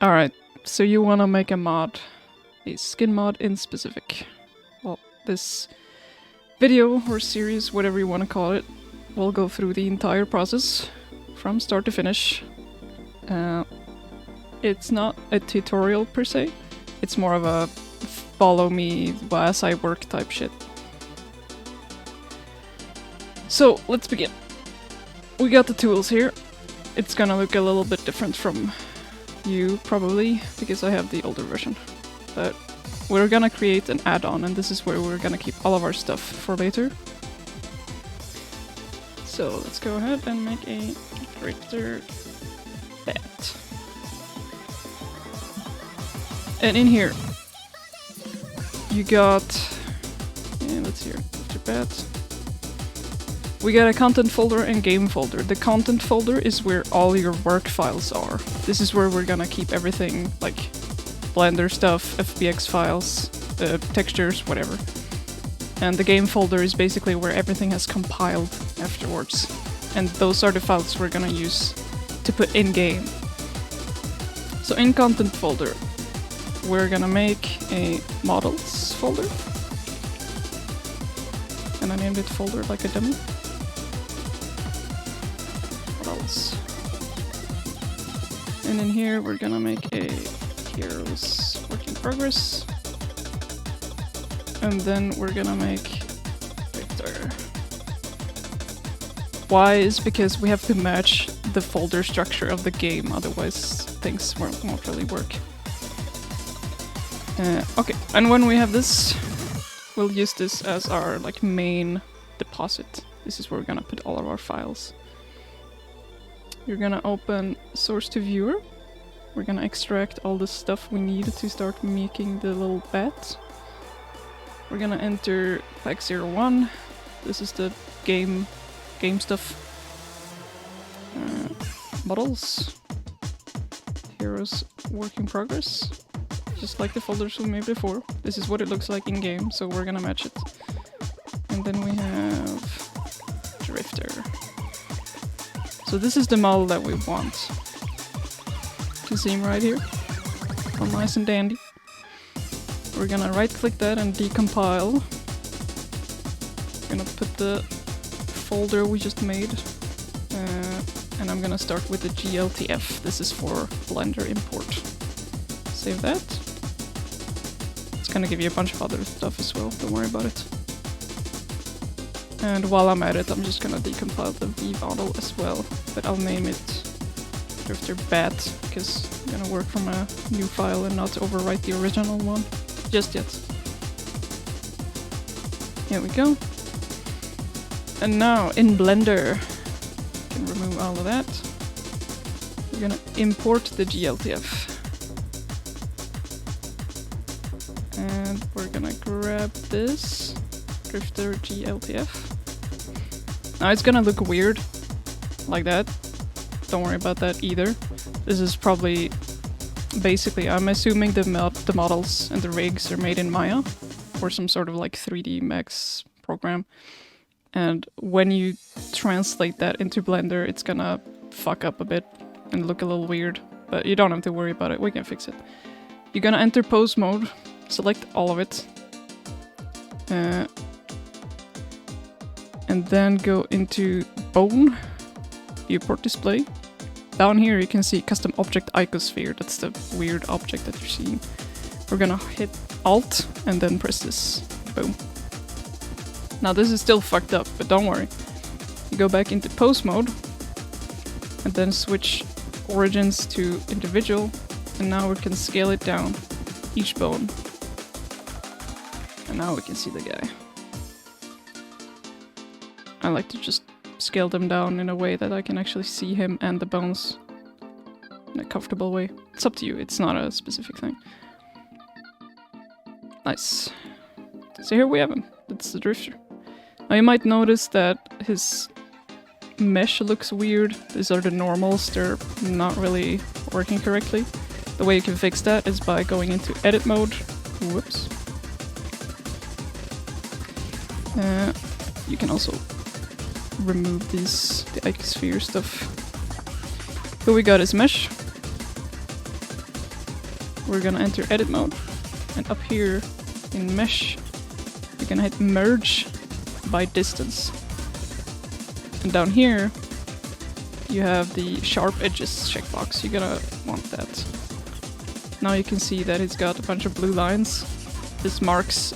Alright, so you want to make a mod, a skin mod in specific. Well, this video or series, whatever you want to call it, will go through the entire process from start to finish. It's not a tutorial per se, it's more of a follow me as I work type shit. So let's begin. We got the tools here. It's gonna look a little bit different from you probably because I have the older version, but we're gonna create an add-on, and this is where we're gonna keep all of our stuff for later. So let's go ahead and make a character bat. And in here you got, let's see here, character bat. We got a content folder and game folder. The content folder is where all your work files are. This is where we're gonna keep everything, like Blender stuff, FBX files, textures, whatever. And the game folder is basically where everything has compiled afterwards. And those are the files we're gonna use to put in game. So in content folder, we're gonna make a models folder. And I named it folder like a dummy. And in here we're gonna make a heroes work in progress, and then we're gonna make Victor. Why is because we have to match the folder structure of the game, otherwise things won't really work. Okay, and when we have this, we'll use this as our like main deposit. This is where we're gonna put all of our files. You're gonna open source to viewer. We're gonna extract all the stuff we need to start making the little bat. We're gonna enter pack 01. This is the game stuff. Models. Heroes work in progress. Just like the folders we made before. This is what it looks like in game, so we're gonna match it. And then we have Drifter. So this is the model that we want. You can see him right here. All nice and dandy. We're gonna right click that and decompile. We're gonna put the folder we just made. And I'm gonna start with the GLTF. This is for Blender import. Save that. It's gonna give you a bunch of other stuff as well, don't worry about it. And while I'm at it, I'm just gonna decompile the V model as well, but I'll name it Drifter Bat, because I'm gonna work from a new file and not overwrite the original one just yet. Here we go. And now in Blender, I can remove all of that. We're gonna import the GLTF. And we're gonna grab this Drifter GLTF. Now it's gonna look weird, like that. Don't worry about that either. This is probably, basically, I'm assuming the models and the rigs are made in Maya, or some sort of like 3D Max program. And when you translate that into Blender, it's gonna fuck up a bit and look a little weird, but you don't have to worry about it, we can fix it. You're gonna enter pose mode, select all of it. And then go into Bone, Viewport Display. Down here you can see Custom Object Icosphere, that's the weird object that you're seeing. We're gonna hit Alt and then press this. Boom. Now this is still fucked up, but don't worry. You go back into Pose Mode, and then switch Origins to Individual, and now we can scale it down, each bone. And now we can see the guy. I like to just scale them down in a way that I can actually see him and the bones in a comfortable way. It's up to you, it's not a specific thing. Nice. So here we have him. That's the Drifter. Now you might notice that his mesh looks weird. These are the normals, they're not really working correctly. The way you can fix that is by going into edit mode. Whoops. You can also remove the icosphere stuff. Here we got his mesh. we're gonna enter edit mode, and up here in mesh, you're gonna hit merge by distance. And down here, you have the sharp edges checkbox. You're gonna want that. Now you can see that it's got a bunch of blue lines. This marks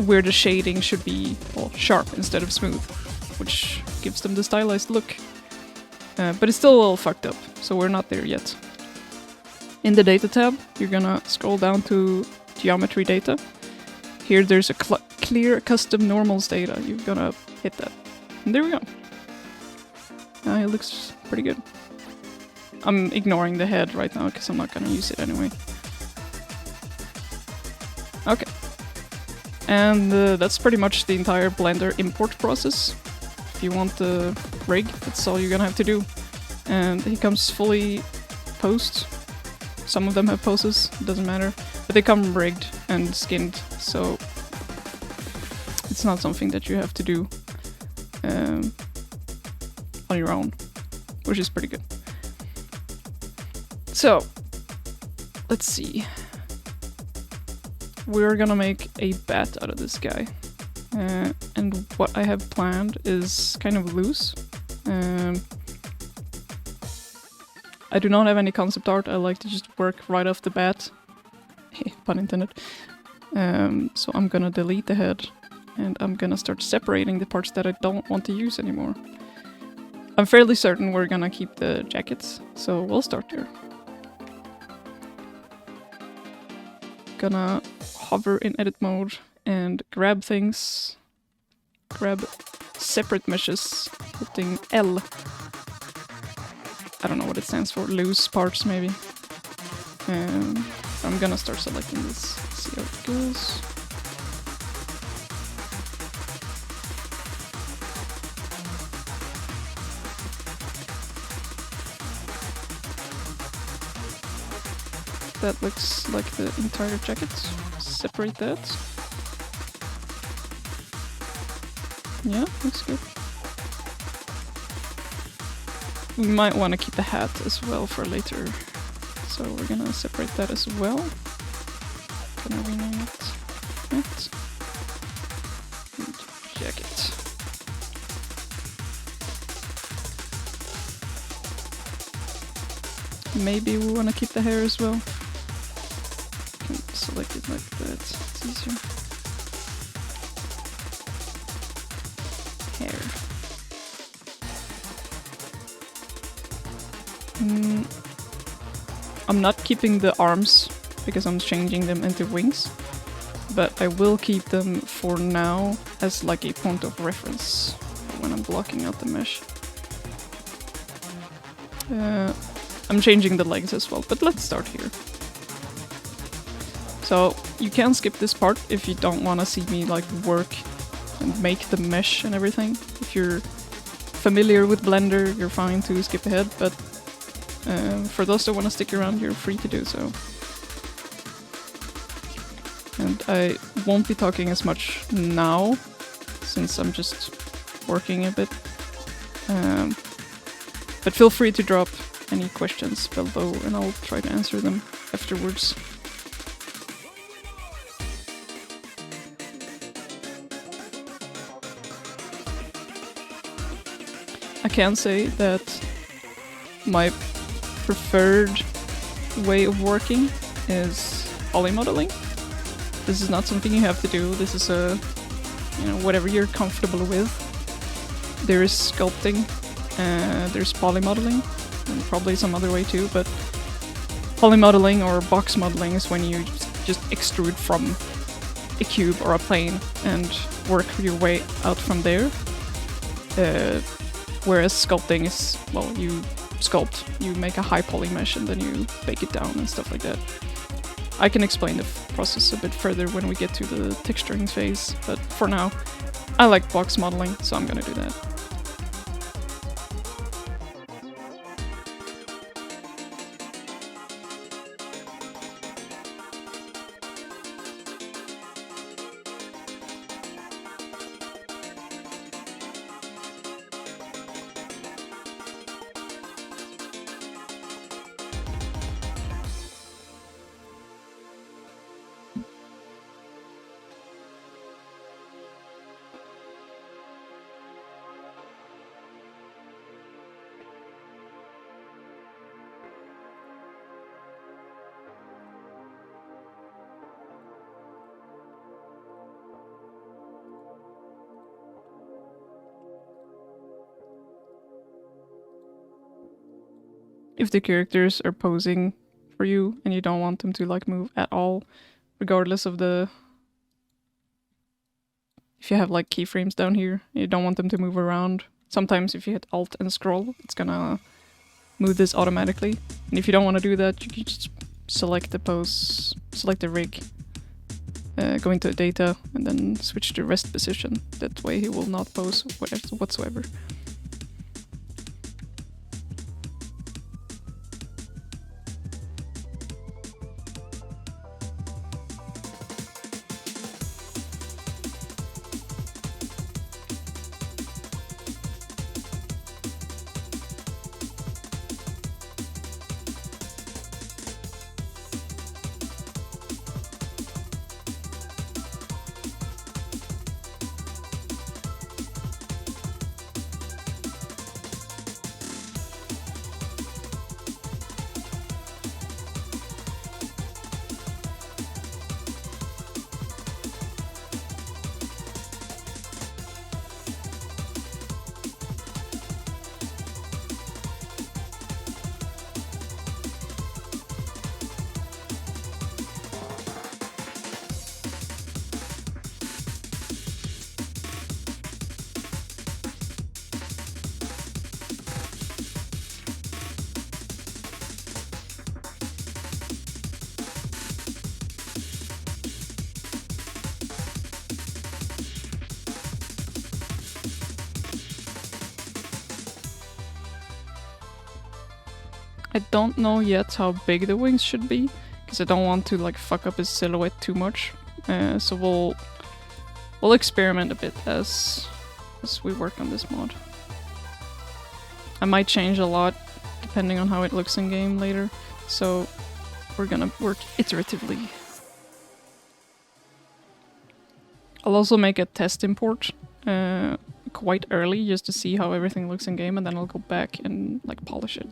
where the shading should be, well, sharp instead of smooth, which gives them the stylized look. But it's still all fucked up, so we're not there yet. In the data tab, you're gonna scroll down to geometry data. Here there's a clear custom normals data. You're gonna hit that. And there we go. It looks pretty good. I'm ignoring the head right now because I'm not gonna use it anyway. Okay. And that's pretty much the entire Blender import process. If you want the rig, that's all you're gonna have to do. And he comes fully posed. Some of them have poses, it doesn't matter. But they come rigged and skinned, so it's not something that you have to do on your own, which is pretty good. So, let's see. We're gonna make a bat out of this guy. And what I have planned is kind of loose. I do not have any concept art. I like to just work right off the bat. Pun intended. So I'm gonna delete the head and I'm gonna start separating the parts that I don't want to use anymore. I'm fairly certain we're gonna keep the jackets, so we'll start there. Gonna hover in edit mode and grab things. Grab separate meshes, hitting L. I don't know what it stands for, loose parts maybe. I'm gonna start selecting this, see how it goes. That looks like the entire jacket. Separate that. Yeah, looks good. We might want to keep the hat as well for later. So we're gonna separate that as well. Gonna rename it hat and jacket. Maybe we want to keep the hair as well. Can select it like that, it's easier. Hair. I'm not keeping the arms because I'm changing them into wings, but I will keep them for now as like a point of reference when I'm blocking out the mesh. I'm changing the legs as well, but let's start here. So you can skip this part if you don't want to see me like work and make the mesh and everything. If you're familiar with Blender, you're fine to skip ahead, but for those that want to stick around, you're free to do so. And I won't be talking as much now, since I'm just working a bit. But feel free to drop any questions below and I'll try to answer them afterwards. I can say that my preferred way of working is polymodeling. This is not something you have to do. This is whatever you're comfortable with. There is sculpting, there's polymodeling, and probably some other way too, but polymodeling or box modeling is when you just extrude from a cube or a plane and work your way out from there. Whereas sculpting is, well, you sculpt, you make a high poly mesh and then you bake it down and stuff like that. I can explain the process a bit further when we get to the texturing phase, but for now, I like box modeling, so I'm gonna do that. if the characters are posing for you and you don't want them to like move at all, regardless of the... If you have like keyframes down here, you don't want them to move around. Sometimes if you hit Alt and scroll, it's gonna move this automatically. And if you don't want to do that, you can just select the pose, select the rig, go into data, and then switch to rest position. That way he will not pose whatsoever. I don't know yet how big the wings should be, because I don't want to like fuck up his silhouette too much. So we'll experiment a bit as we work on this mod. I might change a lot depending on how it looks in game later, so we're gonna work iteratively. I'll also make a test import quite early just to see how everything looks in game, and then I'll go back and like polish it.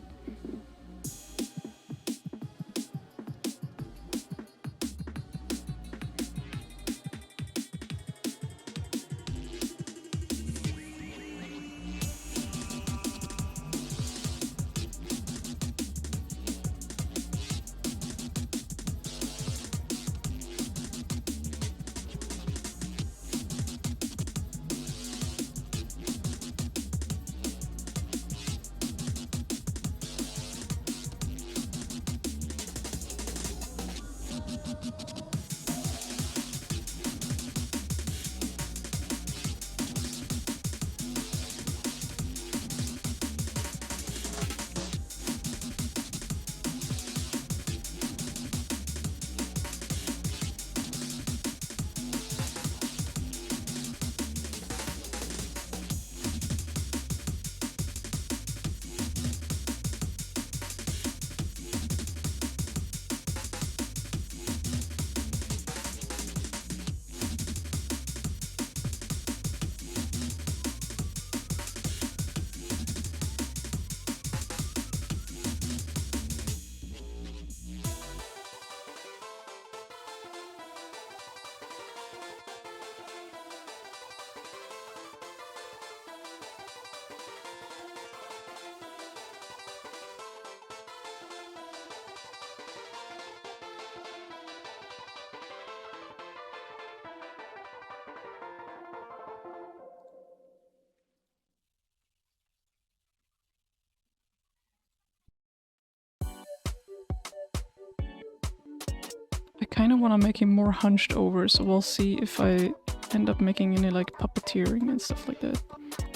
I kind of want to make him more hunched over, so we'll see if I end up making any like puppeteering and stuff like that.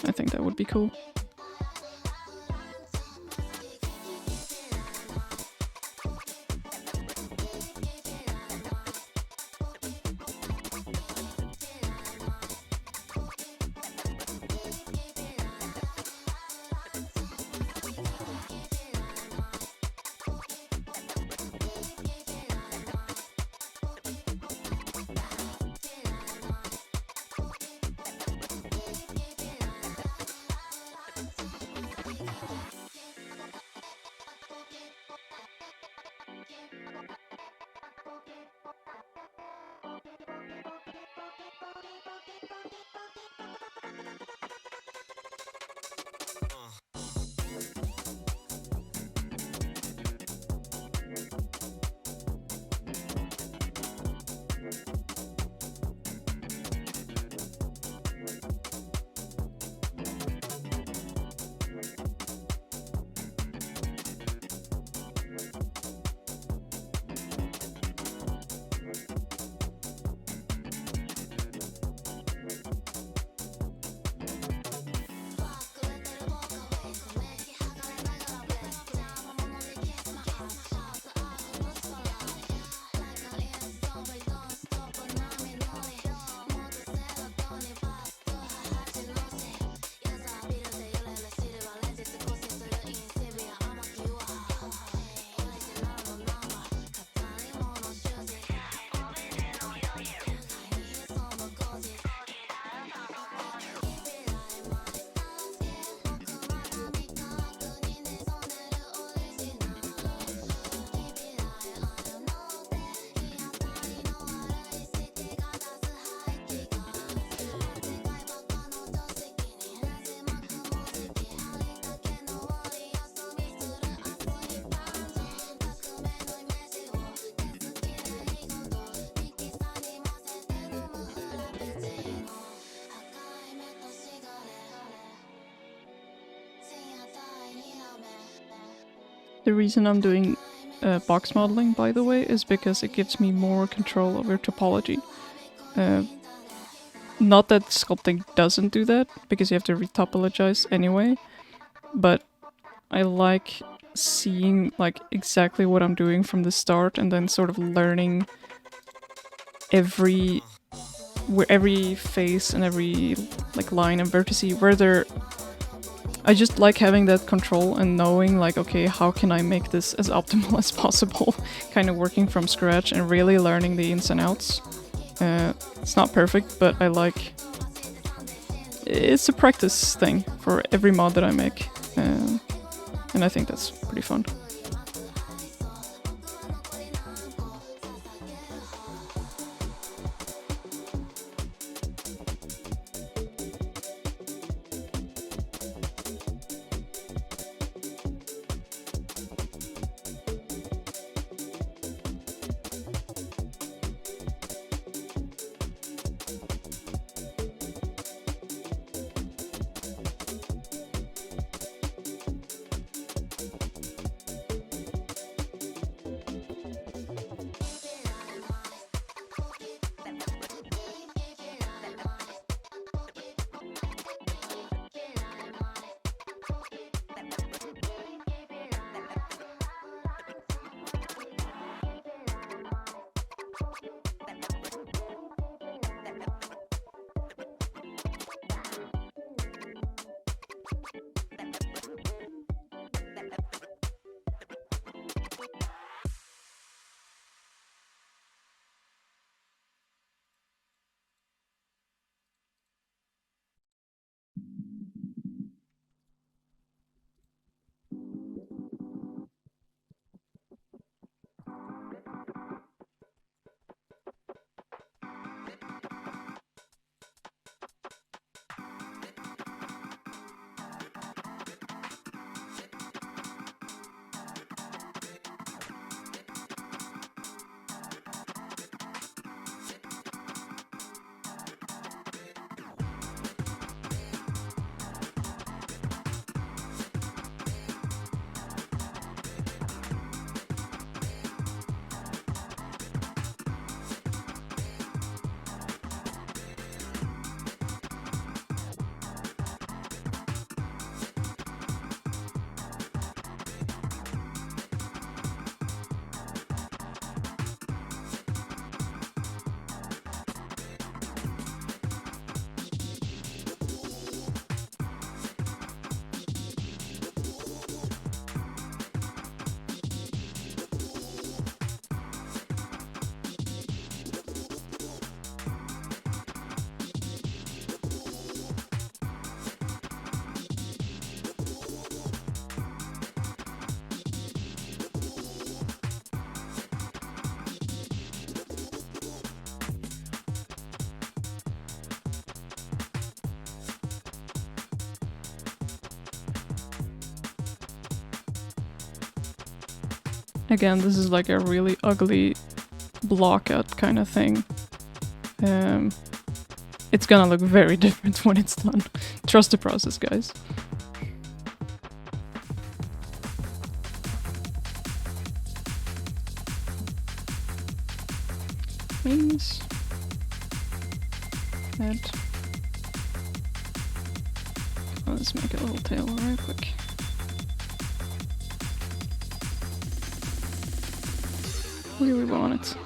I think that would be cool. The reason I'm doing box modeling, by the way, is because it gives me more control over topology. Not that sculpting doesn't do that, because you have to retopologize anyway, but I like seeing like exactly what I'm doing from the start and then sort of learning every face and every like line and vertice where they're. I just like having that control and knowing like, okay, how can I make this as optimal as possible? Kind of working from scratch and really learning the ins and outs. It's not perfect, but I like... It's a practice thing for every mod that I make. And I think that's pretty fun. Again, this is like a really ugly blockout kind of thing. It's gonna look very different when it's done. Trust the process, guys. Wings. Head. Let's make a little tail real quick. Where do we want it?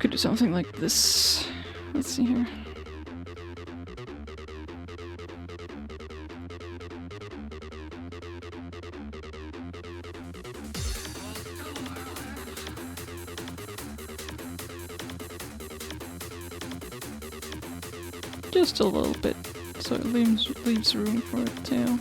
Could do something like this. Let's see here. Just a little bit, so it leaves room for a tail.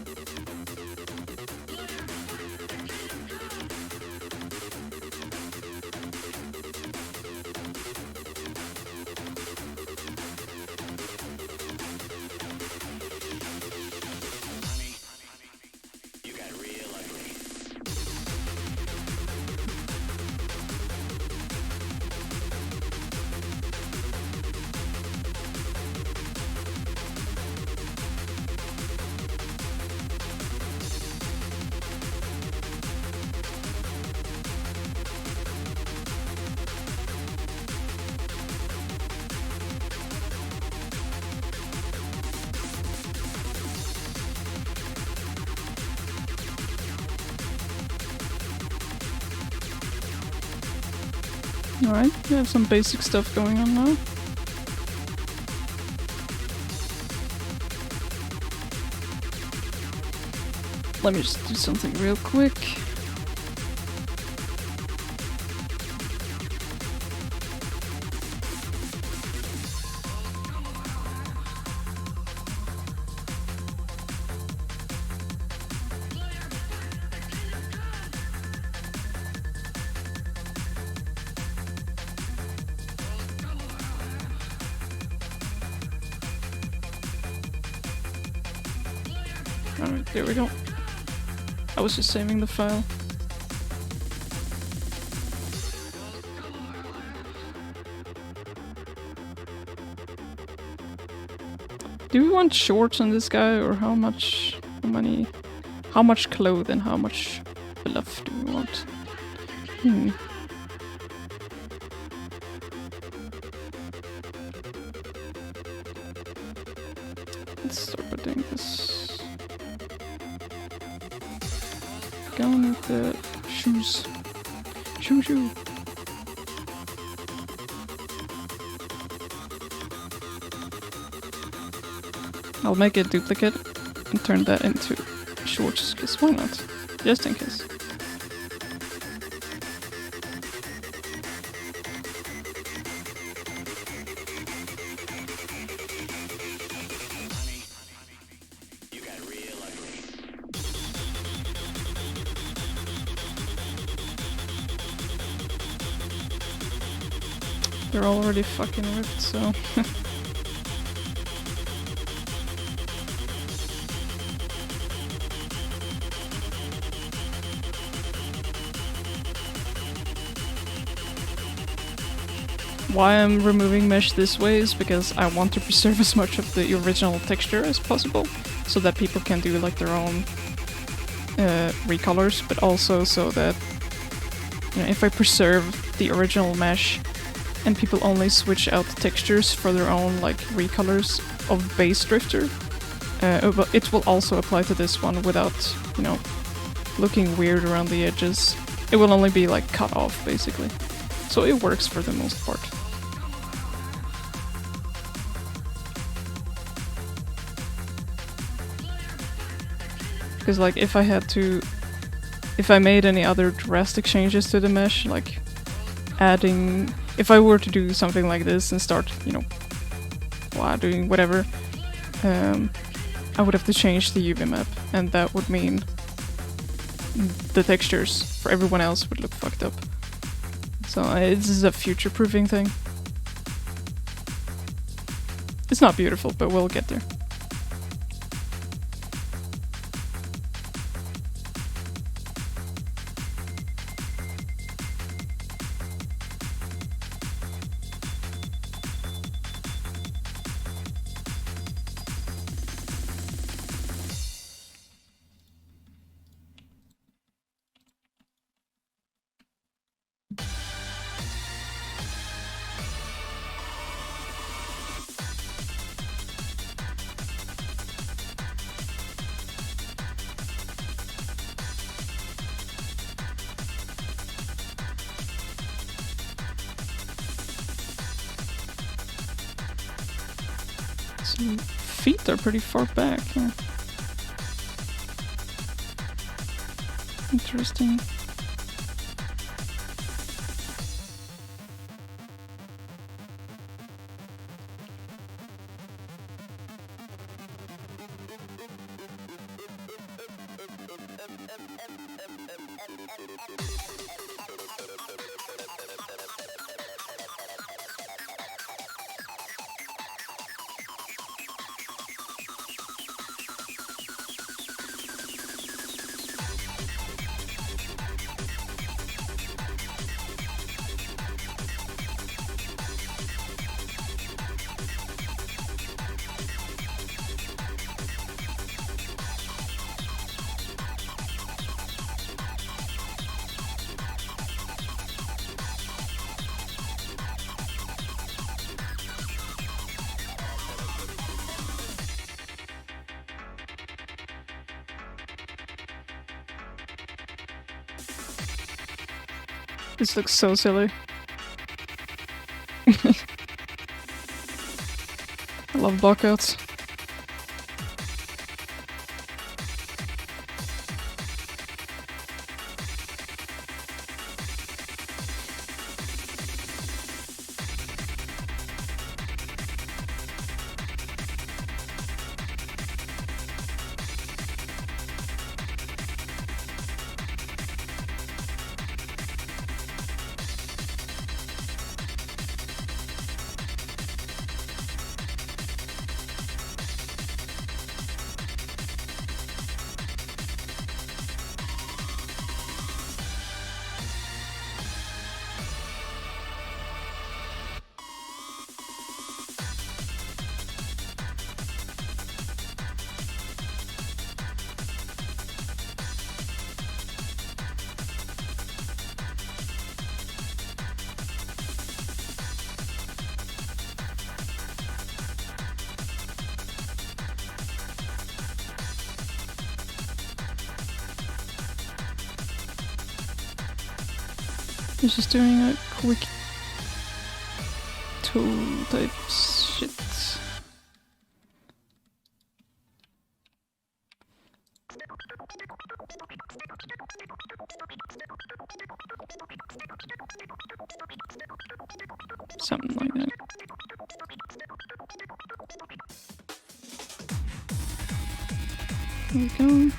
Alright, we have some basic stuff going on now. Let me just do something real quick. Alright, there we go. I was just saving the file. Do we want shorts on this guy, or how much clothes and how much fluff do we want? Let's start by doing this. Going with the shoes. Shoo. I'll make a duplicate and turn that into shorts, because why not? Just in case. They're already fucking ripped, so... Why I'm removing mesh this way is because I want to preserve as much of the original texture as possible, so that people can do like their own recolors, but also so that, you know, if I preserve the original mesh and people only switch out the textures for their own like recolors of base drifter, it will also apply to this one without, you know, looking weird around the edges. It will only be like cut off basically, so it works for the most part. Because like if I made any other drastic changes to the mesh, like adding, if I were to do something like this and start, you know, doing whatever, I would have to change the UV map, and that would mean the textures for everyone else would look fucked up. So this is a future-proofing thing. It's not beautiful, but we'll get there. Some feet are pretty far back. Yeah. Interesting. This looks so silly. I love blockouts. He's just doing a quick tool type shit. Something like that. There we go.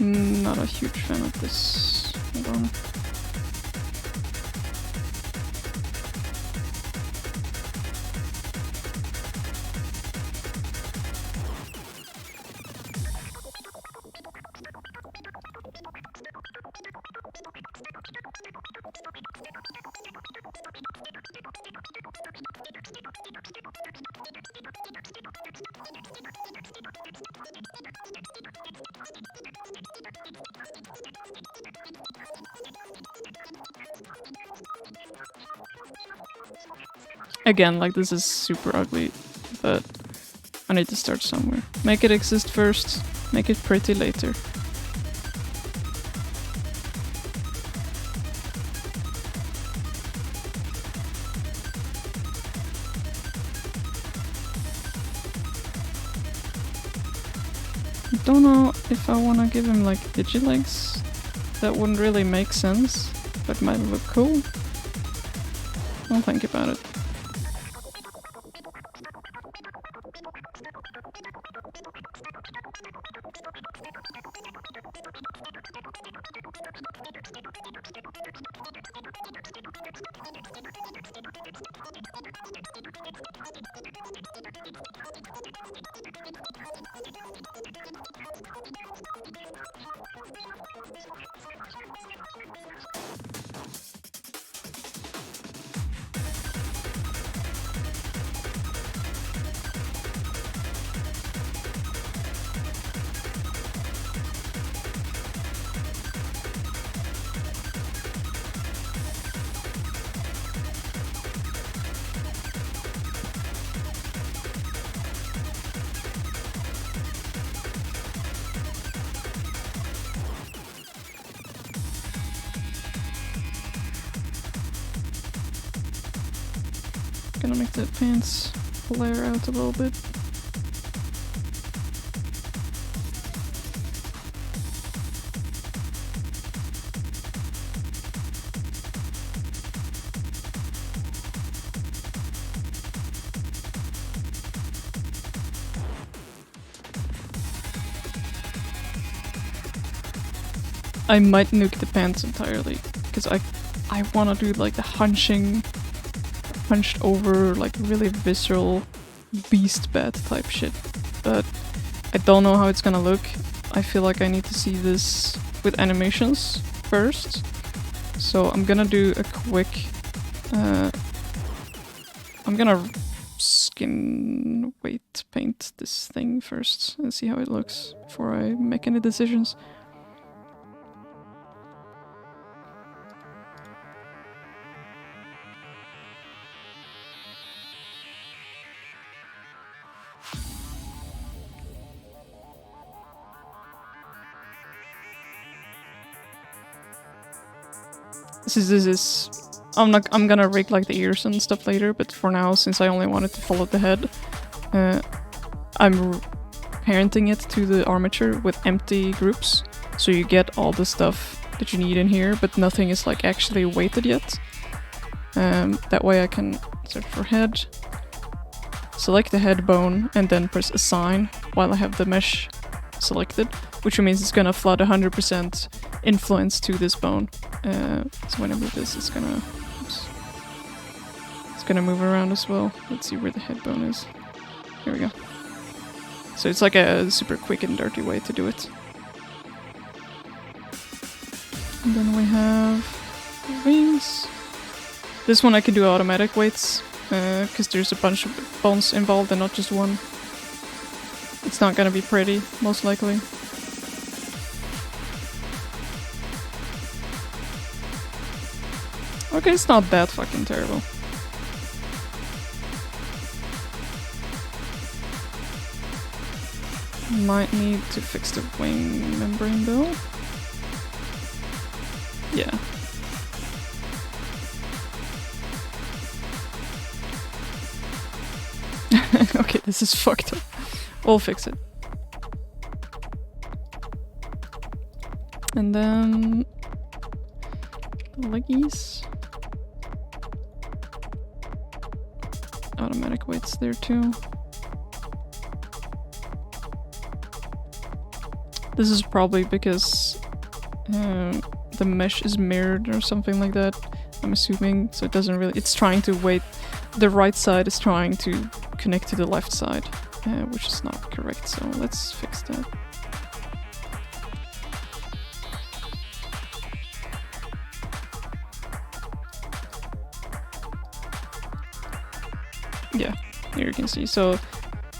Not a huge fan of this. Hold on. Again, like, this is super ugly, but I need to start somewhere. Make it exist first, make it pretty later. I don't know if I want to give him like digilegs. That wouldn't really make sense, but might look cool. I'll think about it. Gonna make the pants flare out a little bit. I might nuke the pants entirely, because I wanna do like the hunched over, like really visceral beast bat type shit. But I don't know how it's gonna look. I feel like I need to see this with animations first. So I'm gonna do a quick... I'm gonna skin weight paint this thing first and see how it looks before I make any decisions. This is I'm gonna rig like the ears and stuff later, but for now, since I only wanted to follow the head, I'm parenting it to the armature with empty groups, so you get all the stuff that you need in here, but nothing is like actually weighted yet. That way I can search for head, select the head bone, and then press assign while I have the mesh selected, which means it's gonna flood 100% influence to this bone. So when I move this, it's gonna move around as well. Let's see where the head bone is. Here we go. So it's like a super quick and dirty way to do it. And then we have the wings. This one I can do automatic weights, because there's a bunch of bones involved and not just one. It's not gonna be pretty, most likely. Okay, it's not that fucking terrible. Might need to fix the wing membrane though. Yeah. Okay, this is fucked up. We'll fix it. And then... the leggies. Automatic weights there too. This is probably because the mesh is mirrored or something like that, I'm assuming, so it doesn't really... it's trying to weight... the right side is trying to connect to the left side, which is not correct, so let's fix that. Yeah, here you can see, so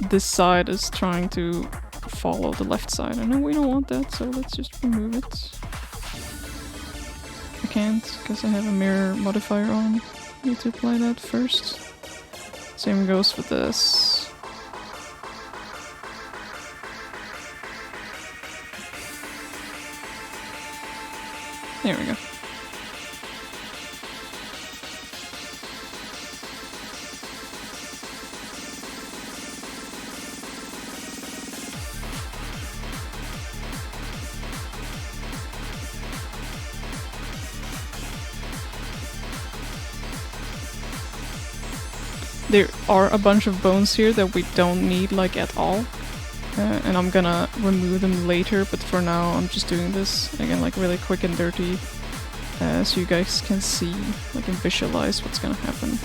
this side is trying to follow the left side. I know we don't want that, so let's just remove it. I can't, because I have a mirror modifier on. Need to apply that first. Same goes with this. There we go. There are a bunch of bones here that we don't need, like, at all. And I'm gonna remove them later, but for now I'm just doing this, again, like, really quick and dirty. So you guys can see, like, and visualize what's gonna happen.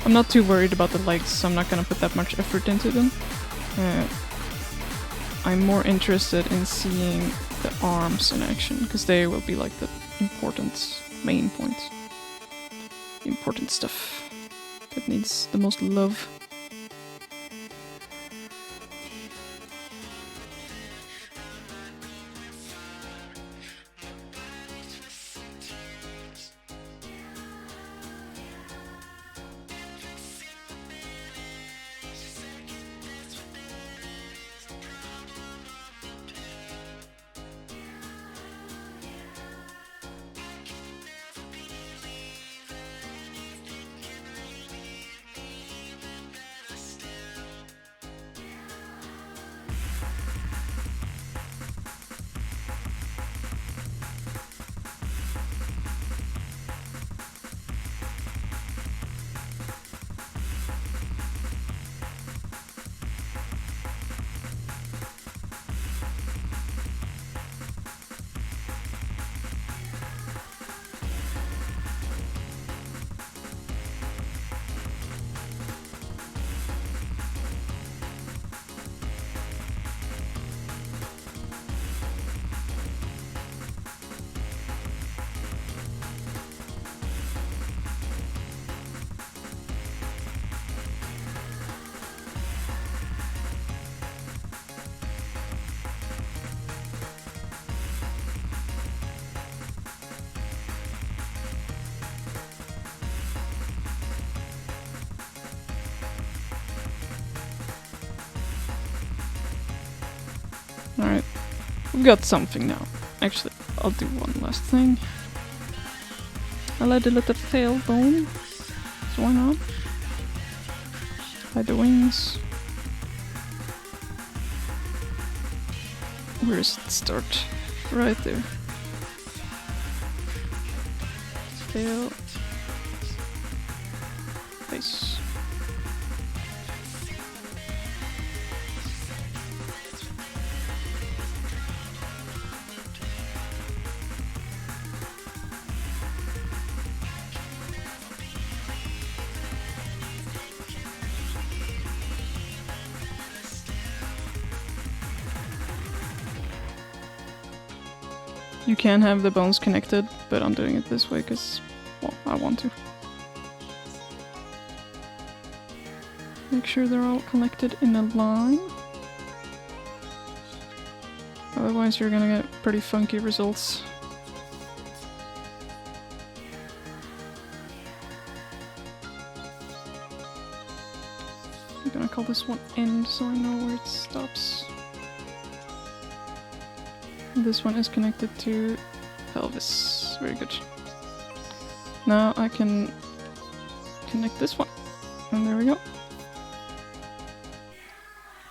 I'm not too worried about the legs, so I'm not gonna put that much effort into them. I'm more interested in seeing the arms in action, because they will be like the important main point. Important stuff that needs the most love. Alright, we've got something now. Actually, I'll do one last thing. I'll add a little tailbone, so why not? Hide the wings. Where does it start? Right there. Tail. Face. You can have the bones connected, but I'm doing it this way because, well, I want to. Make sure they're all connected in a line. Otherwise you're gonna get pretty funky results. I'm gonna call this one end so I know where it stops. This one is connected to pelvis. Very good. Now I can connect this one. And there we go.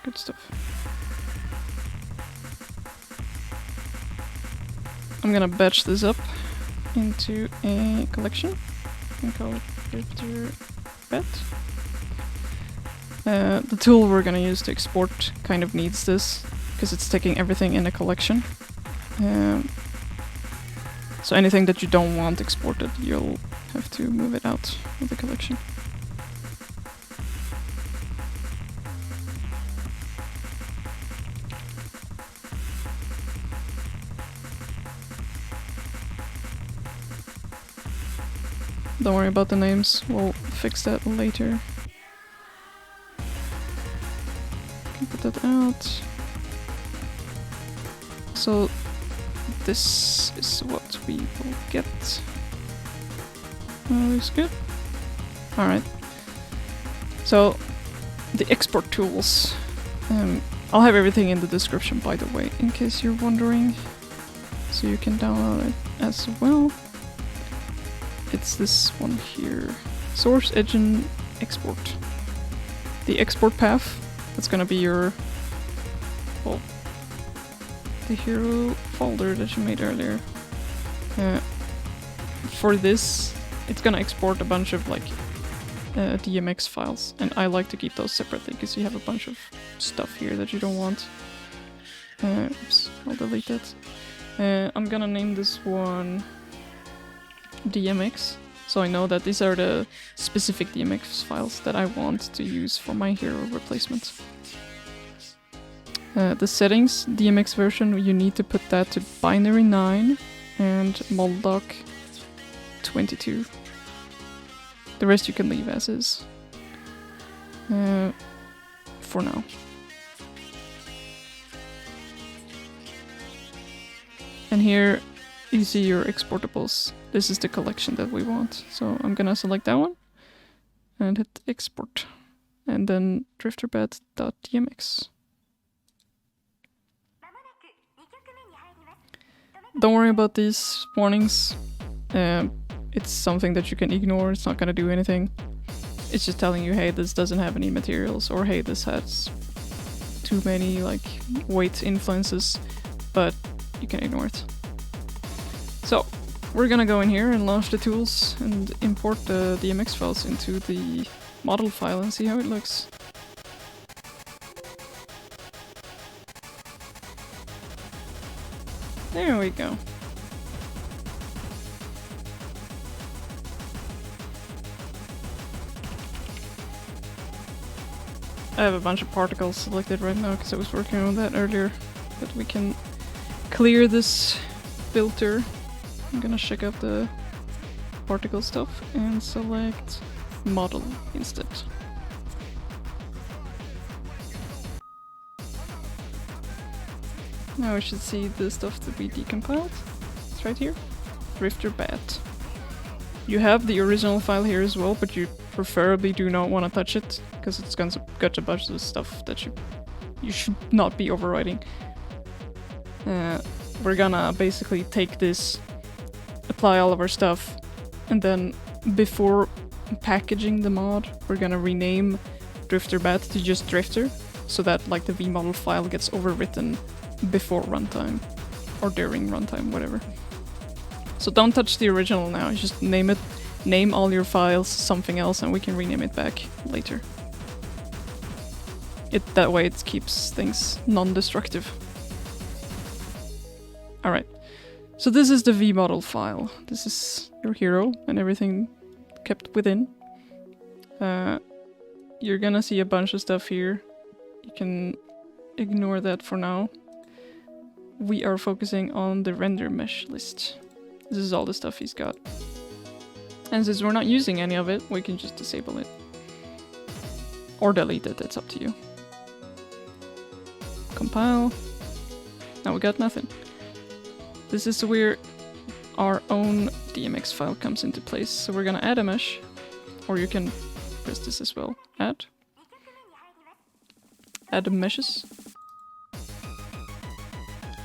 Good stuff. I'm gonna batch this up into a collection and call it Drifter Bed. The tool we're gonna use to export kind of needs this because it's taking everything in a collection. So anything that you don't want exported, you'll have to move it out of the collection. Don't worry about the names, we'll fix that later. Can put that out. So this is what we will get. Looks good. Alright. So the export tools. I'll have everything in the description, by the way, in case you're wondering. So you can download it as well. It's this one here. Source engine export. The export path, that's gonna be your, well, the hero folder that you made earlier. For this, it's gonna export a bunch of like DMX files, and I like to keep those separately because you have a bunch of stuff here that you don't want. Oops, I'll delete that. I'm gonna name this one DMX, so I know that these are the specific DMX files that I want to use for my hero replacement. The settings, DMX version, you need to put that to binary 9 and moldoc 22. The rest you can leave as is. For now. And here you see your exportables. This is the collection that we want. So I'm gonna select that one and hit export. And then drifterbed.dmx. Don't worry about these warnings. It's something that you can ignore, it's not gonna do anything. It's just telling you, hey, this doesn't have any materials, or hey, this has too many like weight influences, but you can ignore it. So we're gonna go in here and launch the tools and import the DMX files into the model file and see how it looks. There we go. I have a bunch of particles selected right now because I was working on that earlier, but we can clear this filter. I'm gonna check out the particle stuff and select model instead. Now we should see the stuff to be decompiled. It's right here. Drifter bat. You have the original file here as well, but you preferably do not want to touch it because it's got a bunch of stuff that you should not be overwriting. we're gonna basically take this, apply all of our stuff, and then before packaging the mod, we're gonna rename drifter_bat to just drifter, so that like the vmodel file gets overwritten before runtime or during runtime, whatever. So don't touch the original now, just name it, name all your files something else, and we can rename it back later. That way it keeps things non-destructive. Alright, so this is the vmodel file. This is your hero and everything kept within. You're gonna see a bunch of stuff here. You can ignore that for now. We are focusing on the render mesh list. This is all the stuff he's got. And since we're not using any of it, we can just disable it. Or delete it, it's up to you. Compile. Now we got nothing. This is where our own DMX file comes into place. So we're gonna add a mesh, or you can press this as well. Add meshes.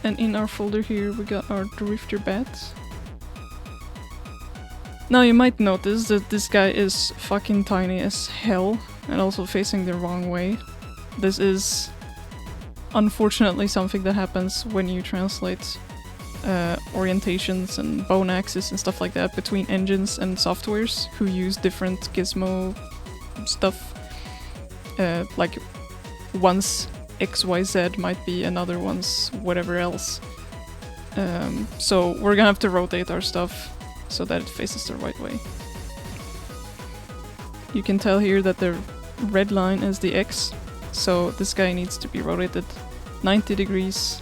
And in our folder here we got our drifter_bat. Now you might notice that this guy is fucking tiny as hell and also facing the wrong way. This is unfortunately something that happens when you translate orientations and bone axis and stuff like that between engines and softwares who use different gizmo stuff. Like one's XYZ might be another one's whatever else. So we're gonna have to rotate our stuff so that it faces the right way. You can tell here that the red line is the X, so this guy needs to be rotated 90 degrees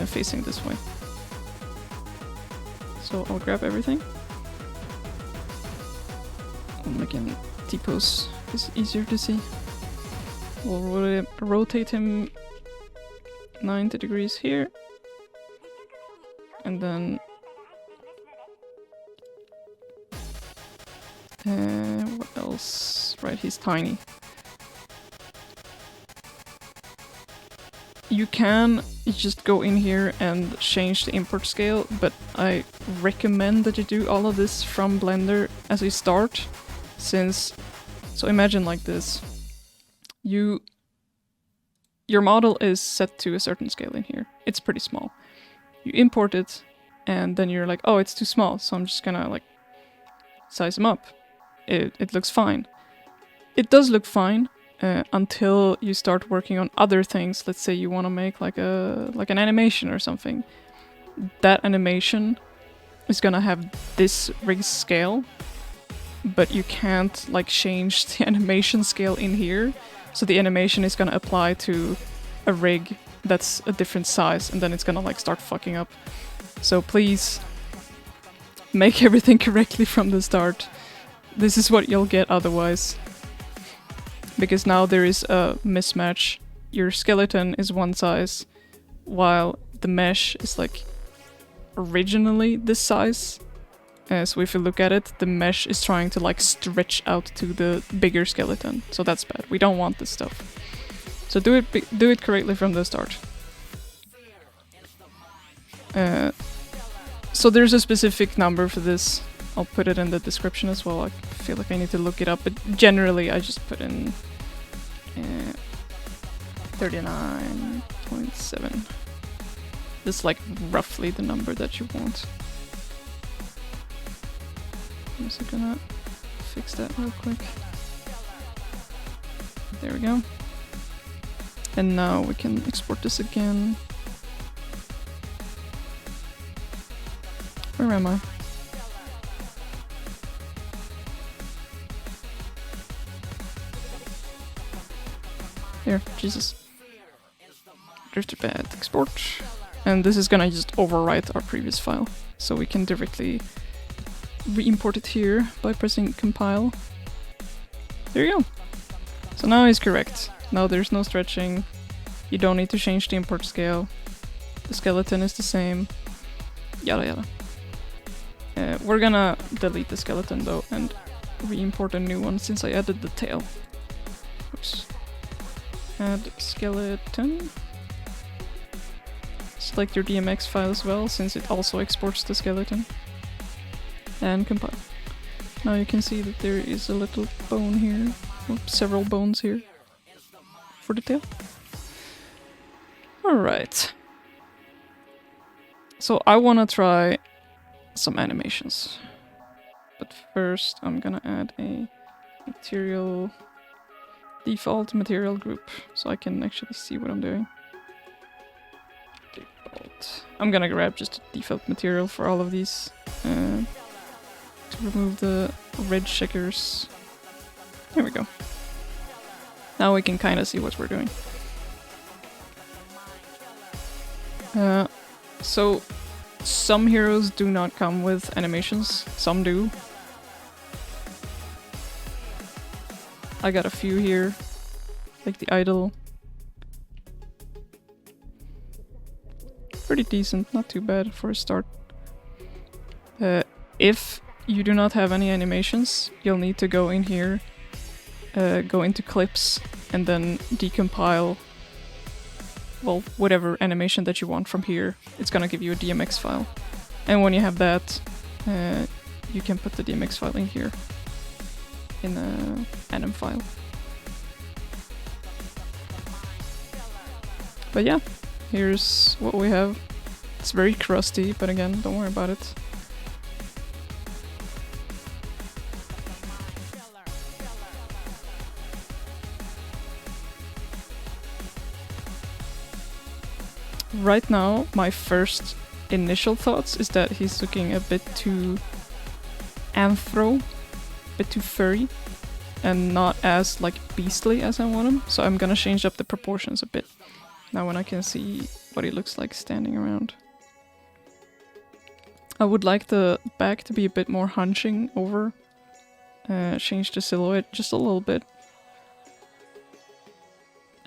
facing this way. So I'll grab everything. I'll make him T-pose, it's easier to see. We'll rotate him 90 degrees here. And then what else? Right, he's tiny. You can just go in here and change the import scale, but I recommend that you do all of this from Blender as a start, since... So imagine like this. Your model is set to a certain scale in here. It's pretty small. You import it, and then you're like, oh, it's too small, so I'm just gonna like size him up. It looks fine. It does look fine until you start working on other things. Let's say you want to make like an animation or something. That animation is gonna have this rig scale, but you can't like change the animation scale in here. So the animation is gonna apply to a rig that's a different size, and then it's gonna like start fucking up. So please make everything correctly from the start. This is what you'll get otherwise. Because now there is a mismatch. Your skeleton is one size, while the mesh is like originally this size. So if you look at it, the mesh is trying to like stretch out to the bigger skeleton. So that's bad. We don't want this stuff. So do it correctly from the start. So there's a specific number for this. I'll put it in the description as well. I feel like I need to look it up, but generally I just put in 39.7. This is like roughly the number that you want. I'm just gonna fix that real quick. There we go. And now we can export this again. Where am I? Here, Jesus. Drifter_bat export. And this is gonna just overwrite our previous file. So we can directly re-import it here by pressing compile. There you go. So now it's correct. Now there's no stretching. You don't need to change the import scale. The skeleton is the same. Yada yada. We're gonna delete the skeleton though and re-import a new one since I added the tail. Oops. Add skeleton. select your DMX file as well, since it also exports the skeleton. And compile. Now you can see that there is a little bone here, or several bones here for the tail. Alright. So I wanna try some animations. But first I'm gonna add a material, default material group, so I can actually see what I'm doing. Default. I'm gonna grab just a default material for all of these to remove the red checkers. There we go. Now we can kind of see what we're doing. So some heroes do not come with animations, some do. I got a few here, like the idol. Pretty decent, not too bad for a start. If you do not have any animations, you'll need to go in here, go into clips, and then decompile, well, whatever animation that you want from here. It's gonna give you a DMX file. And when you have that, you can put the DMX file in here, in the anim file. But yeah, here's what we have. It's very crusty, but again, don't worry about it. Right now, my first initial thoughts is that he's looking a bit too anthro, a bit too furry, and not as like beastly as I want him. So I'm gonna change up the proportions a bit. Now when I can see what he looks like standing around. I would like the back to be a bit more hunching over. Change the silhouette just a little bit.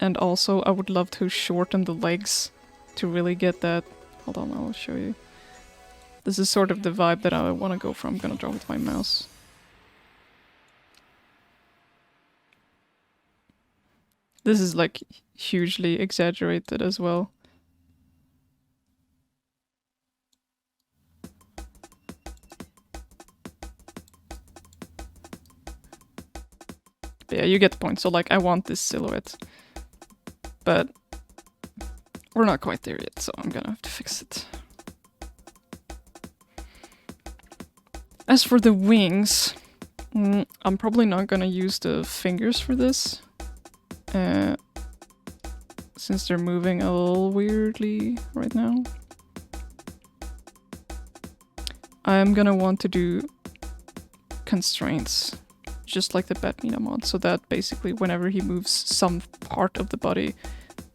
And also I would love to shorten the legs to really get that. Hold on, I'll show you. This is sort of the vibe that I want to go for. I'm gonna draw with my mouse. This is like hugely exaggerated as well. But yeah, you get the point. So like I want this silhouette. But we're not quite there yet, so I'm gonna have to fix it. As for the wings, I'm probably not gonna use the fingers for this. Since they're moving a little weirdly right now. I'm gonna want to do constraints, just like the Batmina mod, so that basically whenever he moves some part of the body,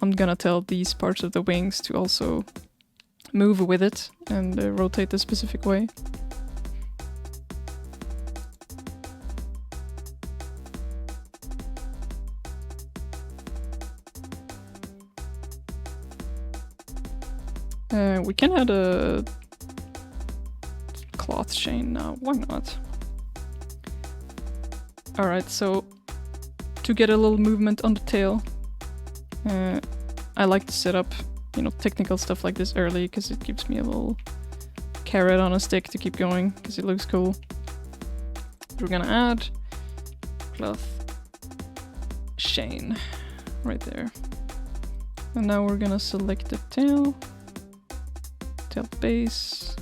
I'm gonna tell these parts of the wings to also move with it and rotate a specific way. We can add a cloth chain now, why not? Alright, so to get a little movement on the tail, I like to set up, you know, technical stuff like this early because it gives me a little carrot on a stick to keep going because it looks cool. We're gonna add cloth chain right there. And now we're gonna select the tail base.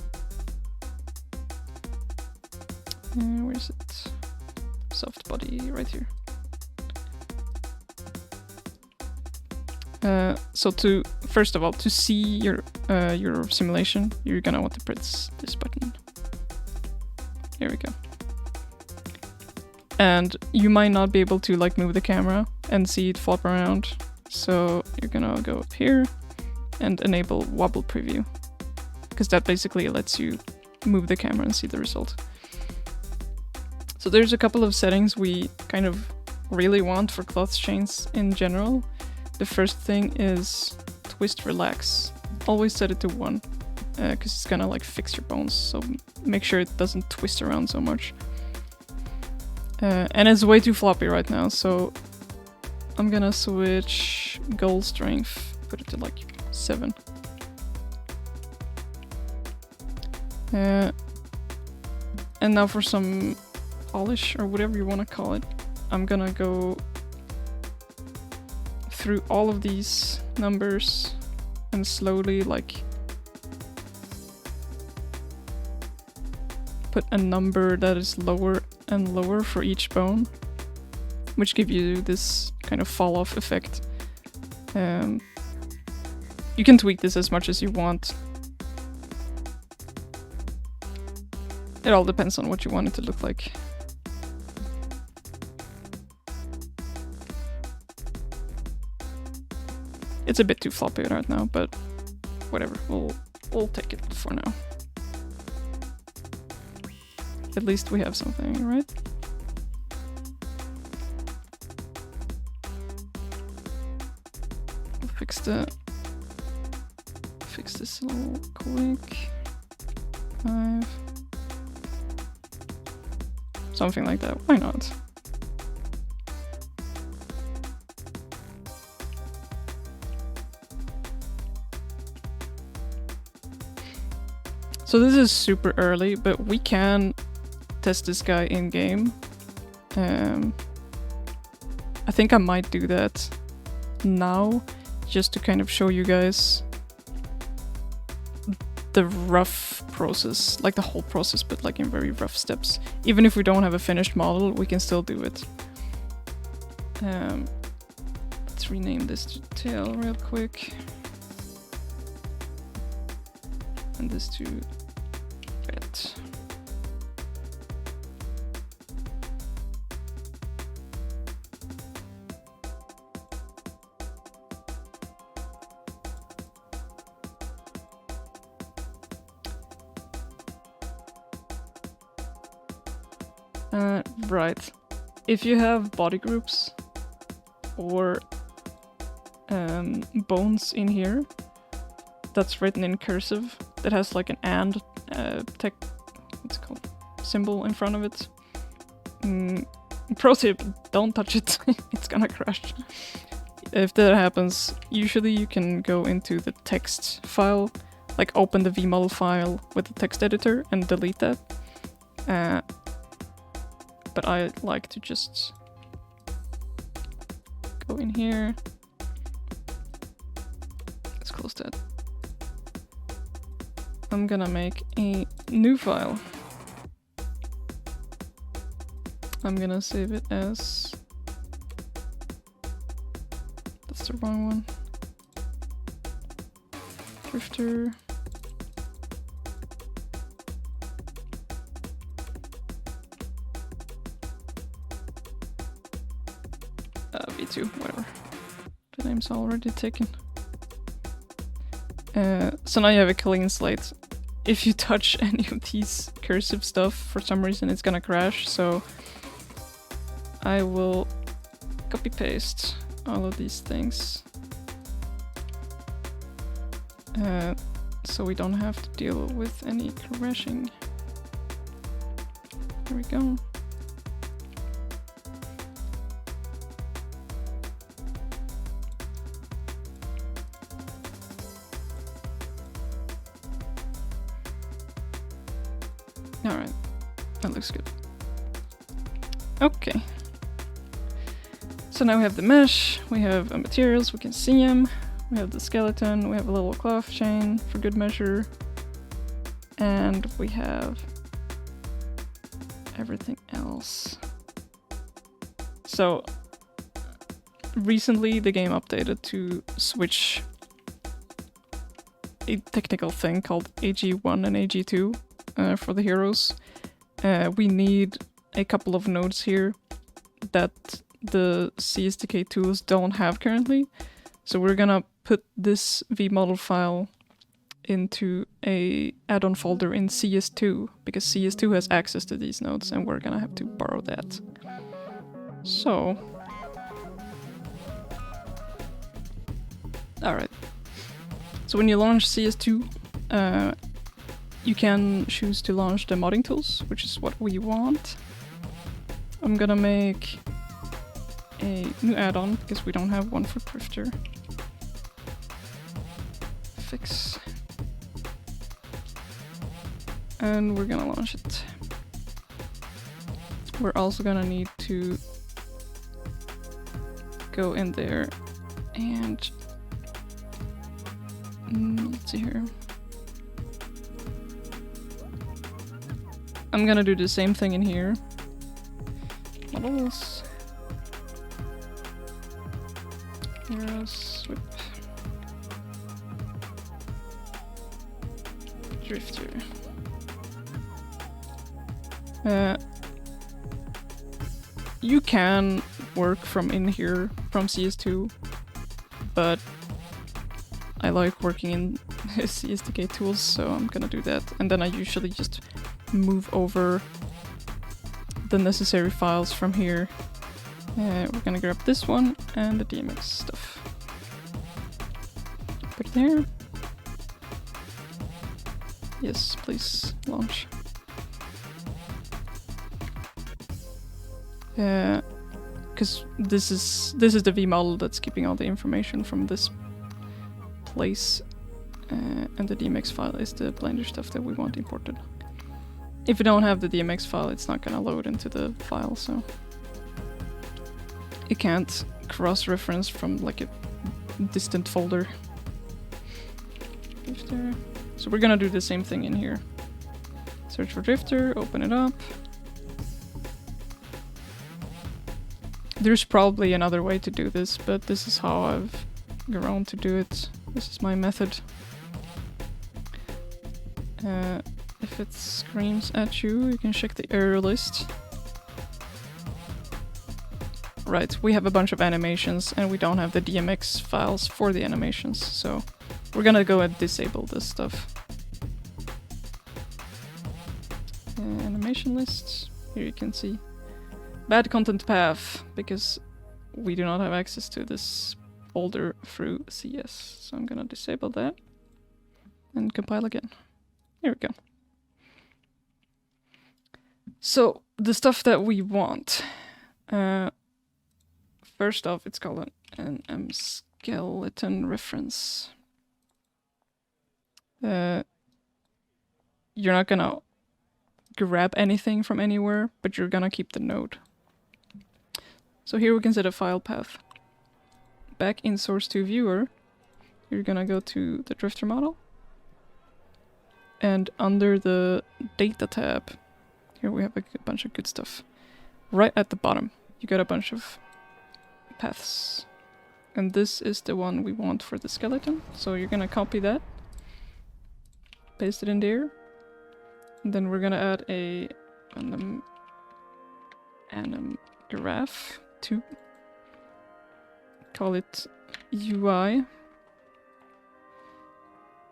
Where is it? Soft body right here. So to first of all, to see your simulation, you're gonna want to press this button. There we go. And you might not be able to like move the camera and see it flop around. So you're gonna go up here and enable wobble preview, because that basically lets you move the camera and see the result. So there's a couple of settings we kind of really want for cloth chains in general. The first thing is twist relax. Always set it to 1, because it's gonna like fix your bones, so make sure it doesn't twist around so much. And it's way too floppy right now, so I'm gonna switch goal strength, put it to like 7. And now for some polish, or whatever you want to call it, I'm gonna go through all of these numbers and slowly like put a number that is lower and lower for each bone, which give you this kind of fall off effect. You can tweak this as much as you want. It all depends on what you want it to look like. It's a bit too floppy right now, but whatever. We'll take it for now. At least we have something, right? We'll fix this a little quick. 5. Something like that. Why not? So this is super early, but we can test this guy in game. I think I might do that now, just to kind of show you guys the rough process, like the whole process, but like in very rough steps. Even if we don't have a finished model, we can still do it. Let's rename this to tail real quick. And this to bed. Right. If you have body groups or bones in here that's written in cursive, that has like an and what's it called? Symbol in front of it. Pro tip, don't touch it. It's gonna crash. If that happens, usually you can go into the text file, like open the vmodel file with the text editor and delete that. But I like to just go in here. Let's close that. I'm gonna make a new file. I'm gonna save it as... That's the wrong one. Drifter. V2, whatever. The name's already taken. So now you have a clean slate. If you touch any of these cursive stuff, for some reason it's gonna crash, so I will copy paste all of these things. So we don't have to deal with any crashing. There we go. Alright, that looks good. Okay. So now we have the mesh, we have materials, we can see them, we have the skeleton, we have a little cloth chain for good measure, and we have everything else. So recently the game updated to switch a technical thing called AG1 and AG2 for the heroes. We need a couple of nodes here that the CSDK tools don't have currently. So we're gonna put this vmodel file into a add-on folder in CS2, because CS2 has access to these nodes and we're gonna have to borrow that. So, alright. So when you launch CS2, you can choose to launch the modding tools, which is what we want. I'm gonna make a new add-on because we don't have one for Drifter. Fix. and we're gonna launch it. We're also gonna need to go in there and let's see here. I'm gonna do the same thing in here. Models. Sweep. Drifter. You can work from in here from CS2, but I like working in CSDK tools, so I'm gonna do that. And then I usually just move over the necessary files from here. We're gonna grab this one and the DMX stuff. Put it there. Yes, please launch. Because this is the V model that's keeping all the information from this place, and the DMX file is the Blender stuff that we want imported. If you don't have the DMX file, it's not gonna load into the file, so it can't cross-reference from like a distant folder. Drifter. So we're gonna do the same thing in here. Search for Drifter, open it up. There's probably another way to do this, but this is how I've grown to do it. This is my method. If it screams at you, you can check the error list. Right, we have a bunch of animations and we don't have the DMX files for the animations, so we're gonna go and disable this stuff. Animation lists, here you can see. Bad content path, because we do not have access to this folder through CS. So I'm gonna disable that and compile again. Here we go. So the stuff that we want. First off, it's called an skeleton reference. You're not gonna grab anything from anywhere, but you're gonna keep the node. So here we can set a file path. Back in source to viewer, you're gonna go to the drifter model. And under the data tab, here we have a bunch of good stuff. Right at the bottom, you got a bunch of paths. And this is the one we want for the skeleton. So you're gonna copy that, paste it in there. And then we're gonna add a anim graph to call it UI,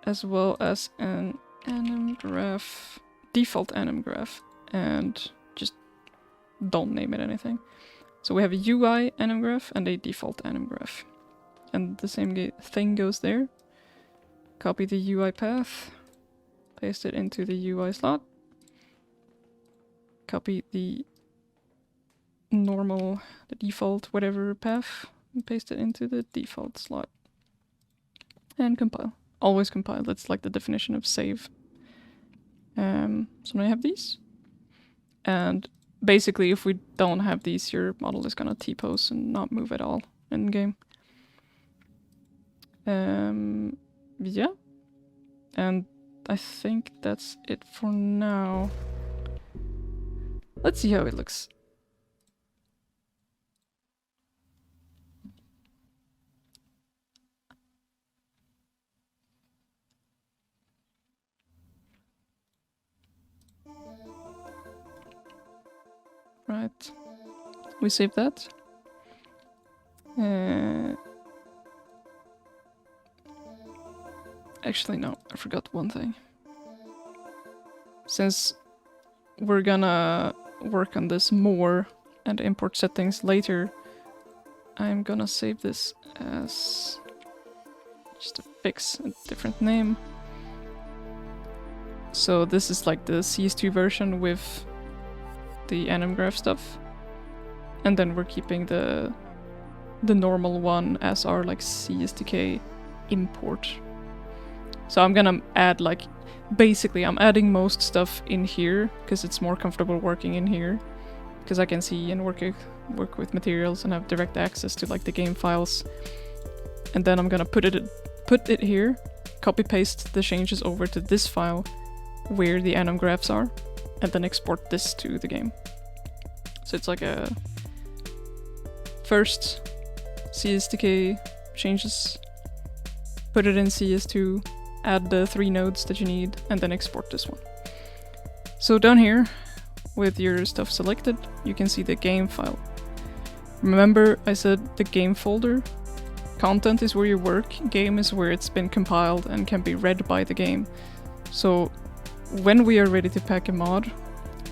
as well as an anim graph, default anim graph, and just don't name it anything. So we have a UI anim graph and a default anim graph, and the same thing goes there. Copy the UI path, paste it into the UI slot, copy the normal, the default whatever path, and paste it into the default slot. And compile. Always compile, that's like the definition of save. So now I have these. And basically if we don't have these, your model is gonna T-pose and not move at all in game. Yeah. And I think that's it for now. Let's see how it looks. Right. We save that. Actually, no, I forgot one thing. Since we're gonna work on this more and import settings later, I'm gonna save this as just a fix, a different name. So this is like the CS2 version with the anim graph stuff, and then we're keeping the normal one as our like CSDK import. So I'm gonna add like, basically I'm adding most stuff in here because it's more comfortable working in here, because I can see and work with materials and have direct access to like the game files. And then I'm gonna put it here, copy paste the changes over to this file where the anim graphs are, and then export this to the game. So it's like a first CSDK changes, put it in CS2, add the 3 nodes that you need, and then export this one. So down here, with your stuff selected, you can see the game file. Remember I said the game folder? Content is where you work, game is where it's been compiled and can be read by the game. So when we are ready to pack a mod,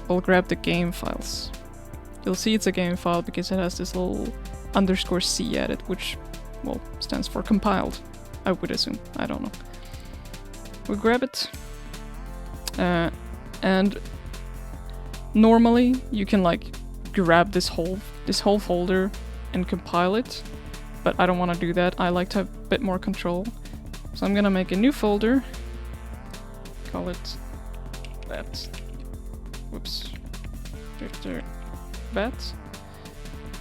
we'll grab the game files. You'll see it's a game file because it has this little _C added, which, well, stands for compiled, I would assume. I don't know. We grab it, and normally you can like grab this whole folder and compile it, but I don't want to do that. I like to have a bit more control. So I'm gonna make a new folder, call it that. Whoops. Drifter that.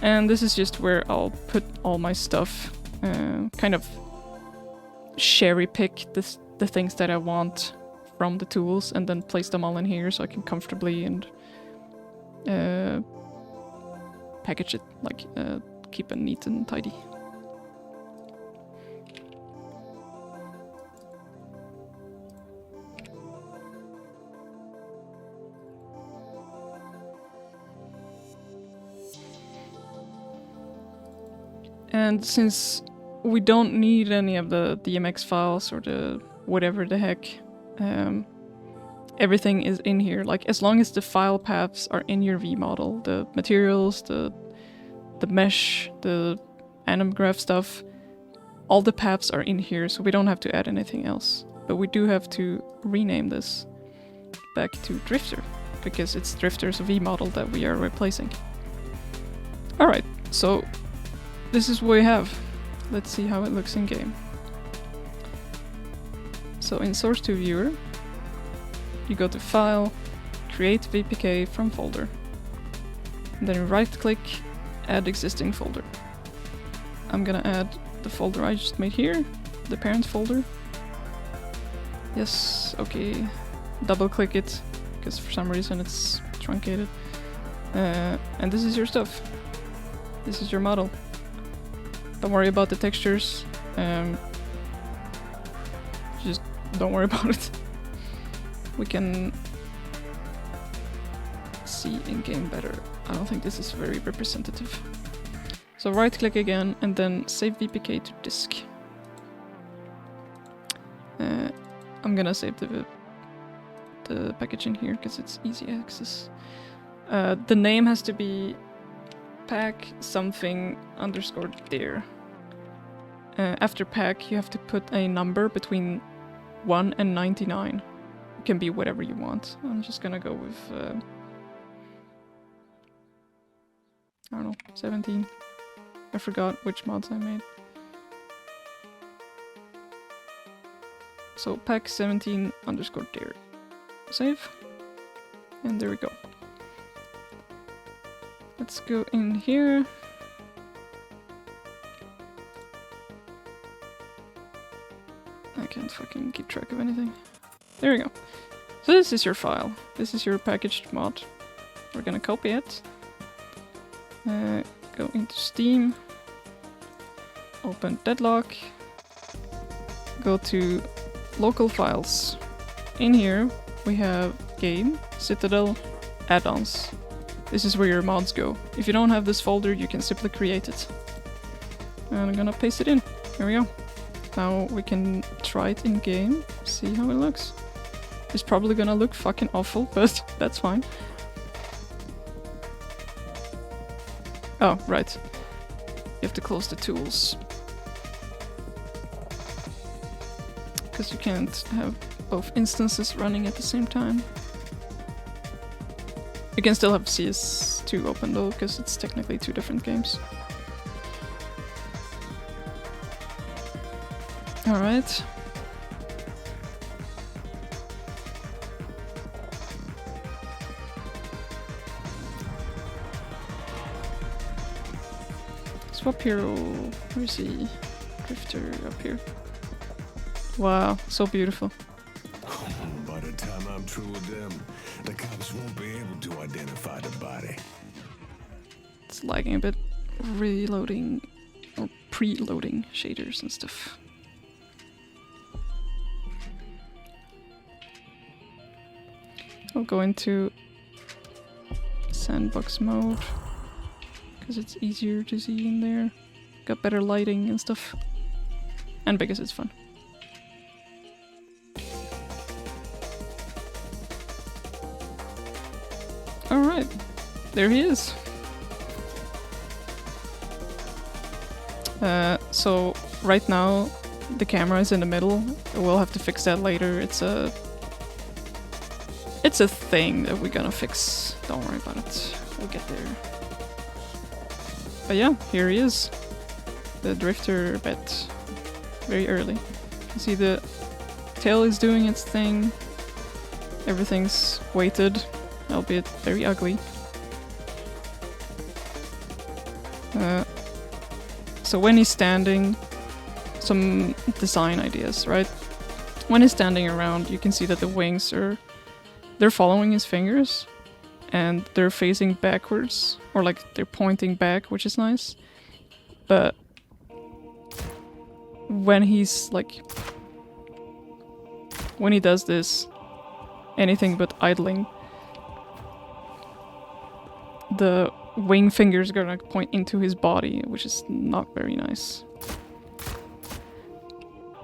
And this is just where I'll put all my stuff, kind of cherry pick the things that I want from the tools and then place them all in here so I can comfortably and package it, like keep it neat and tidy. And since we don't need any of the DMX files or the whatever the heck, everything is in here. Like, as long as the file paths are in your vmodel, the materials, the mesh, the anim graph stuff, all the paths are in here, so we don't have to add anything else. But we do have to rename this back to Drifter, because it's Drifter's vmodel that we are replacing. Alright, so this is what we have. Let's see how it looks in game. So in source to viewer, you go to file, create VPK from folder, and then right click, add existing folder. I'm gonna add the folder I just made here, the parent folder. Yes, okay. Double click it, because for some reason it's truncated. And this is your stuff. This is your model. Don't worry about the textures. Just don't worry about it. We can see in game better. I don't think this is very representative. So right click again and then save VPK to disk. I'm gonna save the package in here because it's easy access. The name has to be pack something underscore there. After pack, you have to put a number between 1 and 99. It can be whatever you want. I'm just gonna go with, I don't know, 17. I forgot which mods I made. So pack 17 underscore there. Save. And there we go. Let's go in here. I can't fucking keep track of anything. There we go. So this is your file. This is your packaged mod. We're gonna copy it. Go into Steam. Open Deadlock. Go to local files. In here we have game, Citadel, add-ons. This is where your mods go. If you don't have this folder, you can simply create it. And I'm gonna paste it in. Here we go. Now we can try it in game, see how it looks. It's probably gonna look fucking awful, but that's fine. Oh, right. You have to close the tools. Because you can't have both instances running at the same time. You can still have CS2 open though, because it's technically 2 different games. Alright. swap hero. Where is he? Drifter up here. Wow, so beautiful. By the time I'm through with them, the cops won't be able to identify the body. It's lagging a bit. Reloading or preloading shaders and stuff. I'll go into sandbox mode because it's easier to see in there. Got better lighting and stuff. And because it's fun. Alright, there he is. So right now the camera is in the middle. We'll have to fix that later. It's a thing that we're gonna fix. Don't worry about it. We'll get there. But yeah, here he is. The drifter bet. Very early. You see the tail is doing its thing. Everything's weighted, albeit very ugly. So when he's standing, some design ideas, right? When he's standing around, you can see that the wings they're following his fingers and they're facing backwards, or like they're pointing back, which is nice. But when he does this, anything but idling, the wing fingers are gonna point into his body, which is not very nice.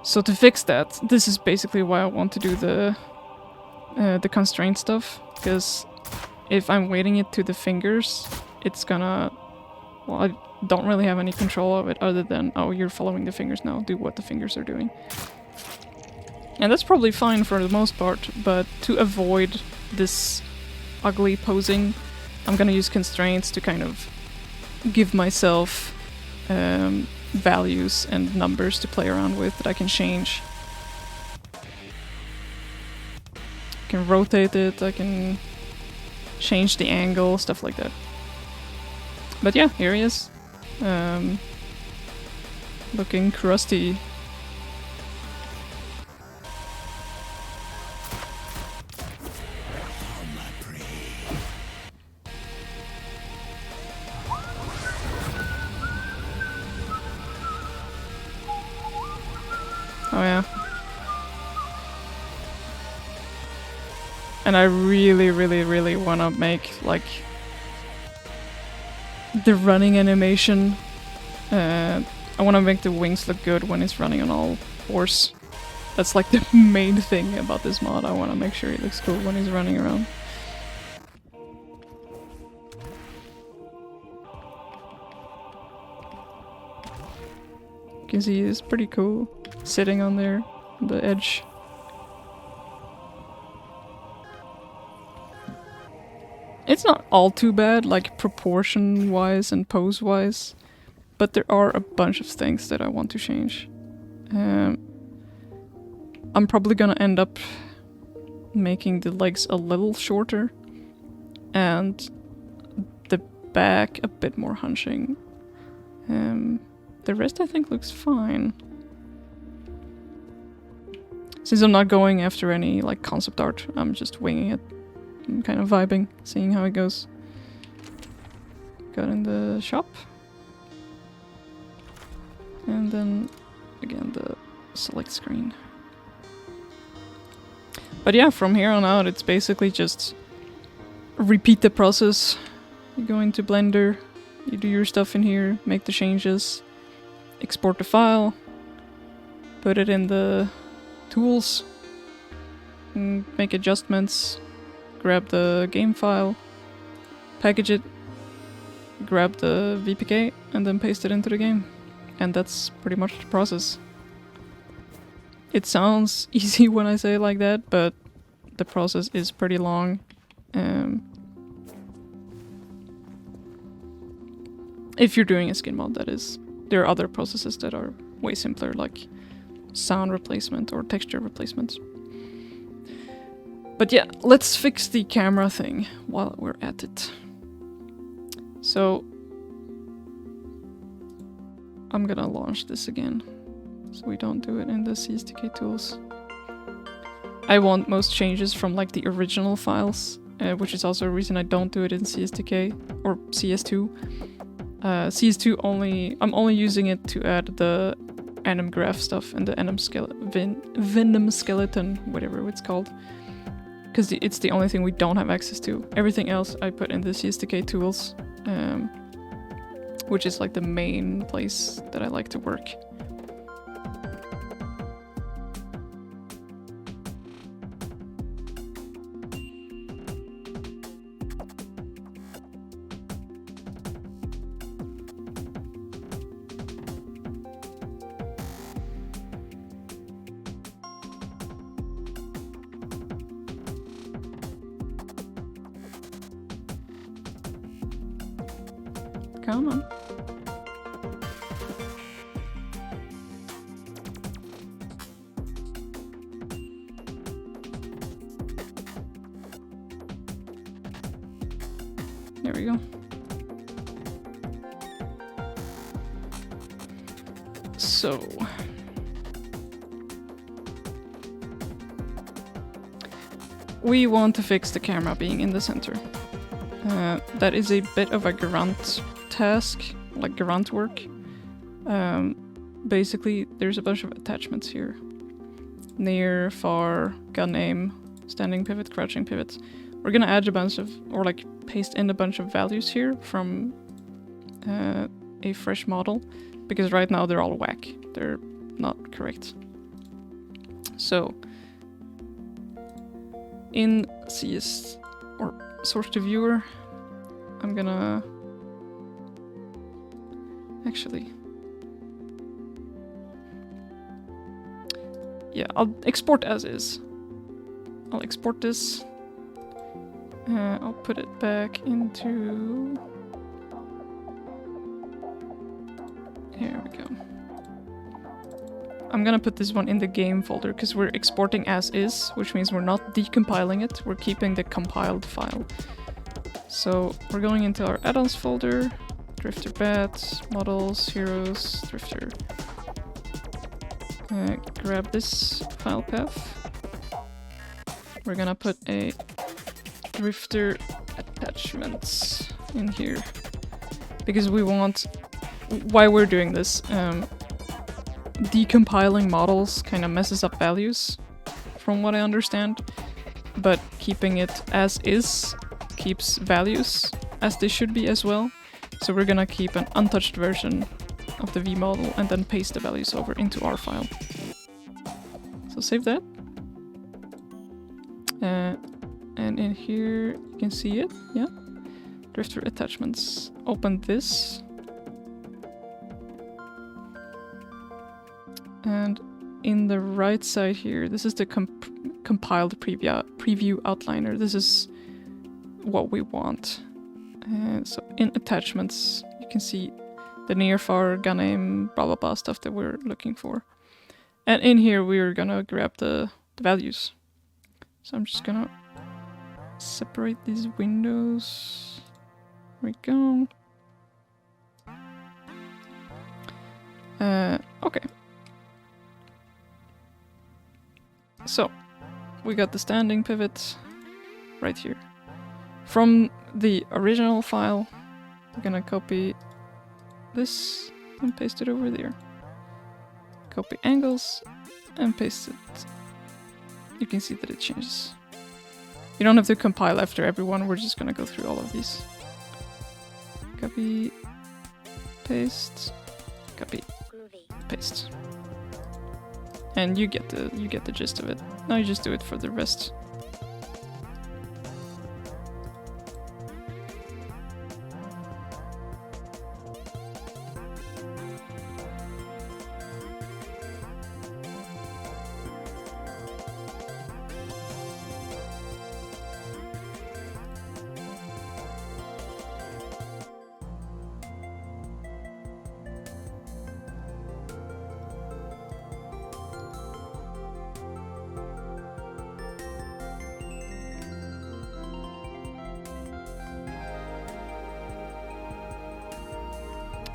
So to fix that, this is basically why I want to do the constraint stuff, because if I'm weighting it to the fingers, it's gonna... Well, I don't really have any control of it other than, oh, you're following the fingers now, do what the fingers are doing. And that's probably fine for the most part, but to avoid this ugly posing, I'm gonna use constraints to kind of give myself values and numbers to play around with that I can change. I can rotate it, I can change the angle, stuff like that. But yeah, here he is. Looking crusty. Oh yeah. And I really wanna make like the running animation. I wanna make the wings look good when it's running on all fours. That's like the main thing about this mod. I wanna make sure it looks cool when he's running around. You can see it's pretty cool. Sitting on there, on the edge. It's not all too bad, like proportion-wise and pose-wise, but there are a bunch of things that I want to change. I'm probably gonna end up making the legs a little shorter and the back a bit more hunching. The rest I think looks fine. Since I'm not going after any like concept art, I'm just winging it. I'm kind of vibing, seeing how it goes. Got in the shop. And then again the select screen. But yeah, from here on out it's basically just repeat the process. You go into Blender, you do your stuff in here, make the changes, export the file, put it in the tools, make adjustments, grab the game file, package it, grab the VPK, and then paste it into the game. And that's pretty much the process. It sounds easy when I say it like that, but the process is pretty long. If you're doing a skin mod, that is. There are other processes that are way simpler, like sound replacement or texture replacement. But yeah, let's fix the camera thing while we're at it. So I'm gonna launch this again, so we don't do it in the CSTK tools. I want most changes from like the original files, which is also a reason I don't do it in CSTK or CS2. CS2 I'm only using it to add the enum graph stuff and the enum venom skeleton, whatever it's called, because it's the only thing we don't have access to. Everything else I put in the CSTK tools, which is like the main place that I like to work. Come on. There we go. So we want to fix the camera being in the center. That is a bit of a grunt task, like grunt work. Basically, there's a bunch of attachments here. Near, far, gun aim, standing pivot, crouching pivot. We're gonna add a bunch of, or like paste in a bunch of values here from a fresh model, because right now they're all whack. They're not correct. So in CS or source to viewer, I'm gonna actually, yeah, I'll export as is. I'll export this. I'll put it back into, here we go. I'm gonna put this one in the game folder because we're exporting as is, which means we're not decompiling it, we're keeping the compiled file. So we're going into our add-ons folder, Drifter Bat, Models, Heroes, Drifter. Grab this file path. We're gonna put a Drifter attachments in here because we want, why we're doing this, decompiling models kind of messes up values from what I understand, but keeping it as is keeps values as they should be as well. So we're gonna keep an untouched version of the V model and then paste the values over into our file. So save that. And in here you can see it, yeah. Drifter attachments. Open this. And in the right side here, this is the compiled preview outliner. This is what we want. So in attachments, you can see the near, far, gun aim, blah blah blah stuff that we're looking for. And in here we're gonna grab the values. So I'm just gonna separate these windows. There we go. Okay. So, we got the standing pivot right here. From the original file, we're gonna copy this and paste it over there. Copy angles and paste it. You can see that it changes. You don't have to compile after everyone, we're just gonna go through all of these. Copy, paste, copy, paste. And you get the gist of it. Now you just do it for the rest.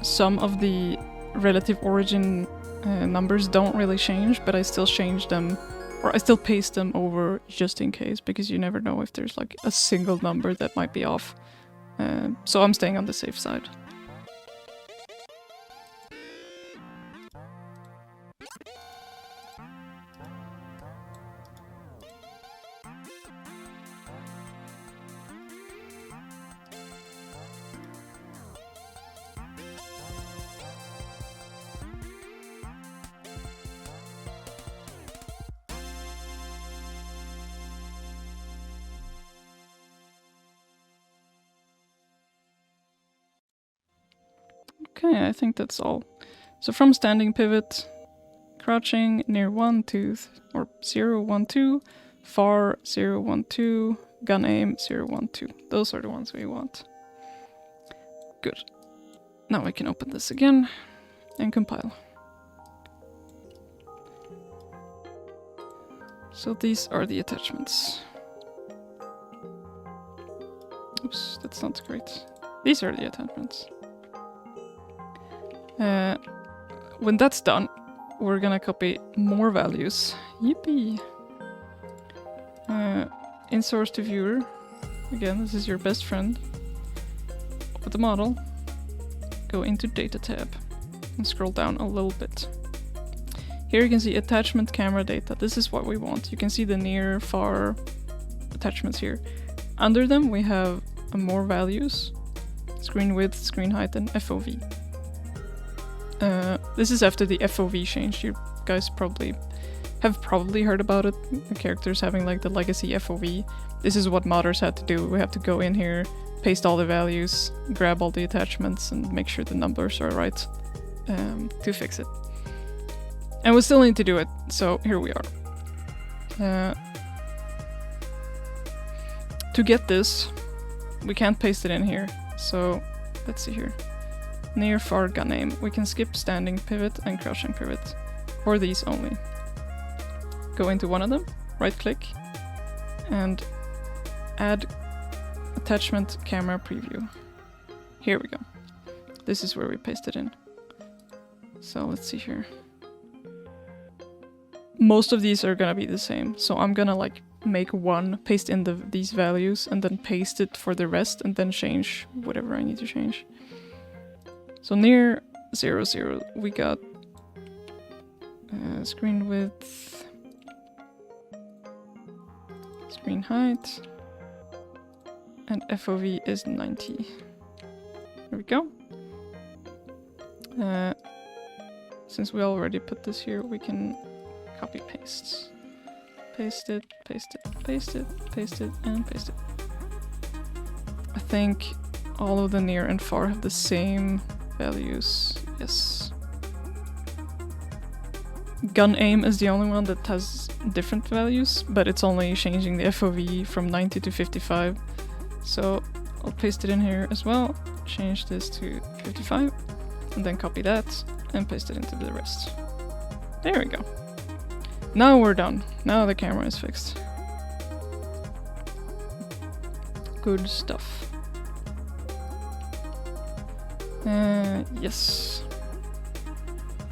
Some of the relative origin numbers don't really change, but I still change them, or I still paste them over just in case, because you never know if there's like a single number that might be off. So I'm staying on the safe side. Okay, I think that's all. So from standing pivot, crouching near 1, 2, or 0, 1, 2, far 0, 1, 2, gun aim 0, 1, 2. Those are the ones we want. Good. Now we can open this again and compile. So these are the attachments. Oops, that's not great. These are the attachments. When that's done, we're gonna copy more values. Yippee! In source to viewer, again, this is your best friend. Open the model, go into data tab, and scroll down a little bit. Here you can see attachment camera data. This is what we want. You can see the near, far attachments here. Under them we have more values, screen width, screen height, and FOV. This is after the FOV change. You guys have probably heard about it. The characters having like the legacy FOV. This is what modders had to do. We have to go in here, paste all the values, grab all the attachments, and make sure the numbers are right to fix it. And we still need to do it, so here we are. To get this, we can't paste it in here, so let's see here. Near, far, gun aim. We can skip standing pivot and crouching pivot, or these only. Go into one of them, right click, and add attachment camera preview. Here we go. This is where we paste it in. So let's see here. Most of these are gonna be the same, so I'm gonna like make one, paste in these values, and then paste it for the rest, and then change whatever I need to change. So near 0, 0, we got screen width, screen height, and FOV is 90. There we go. Since we already put this here, we can copy paste. Paste it, paste it, paste it, paste it, and paste it. I think all of the near and far have the same values. Yes. Gun aim is the only one that has different values, but it's only changing the FOV from 90 to 55. So I'll paste it in here as well, change this to 55, and then copy that and paste it into the rest. There we go. Now we're done. Now the camera is fixed. Good stuff. Yes.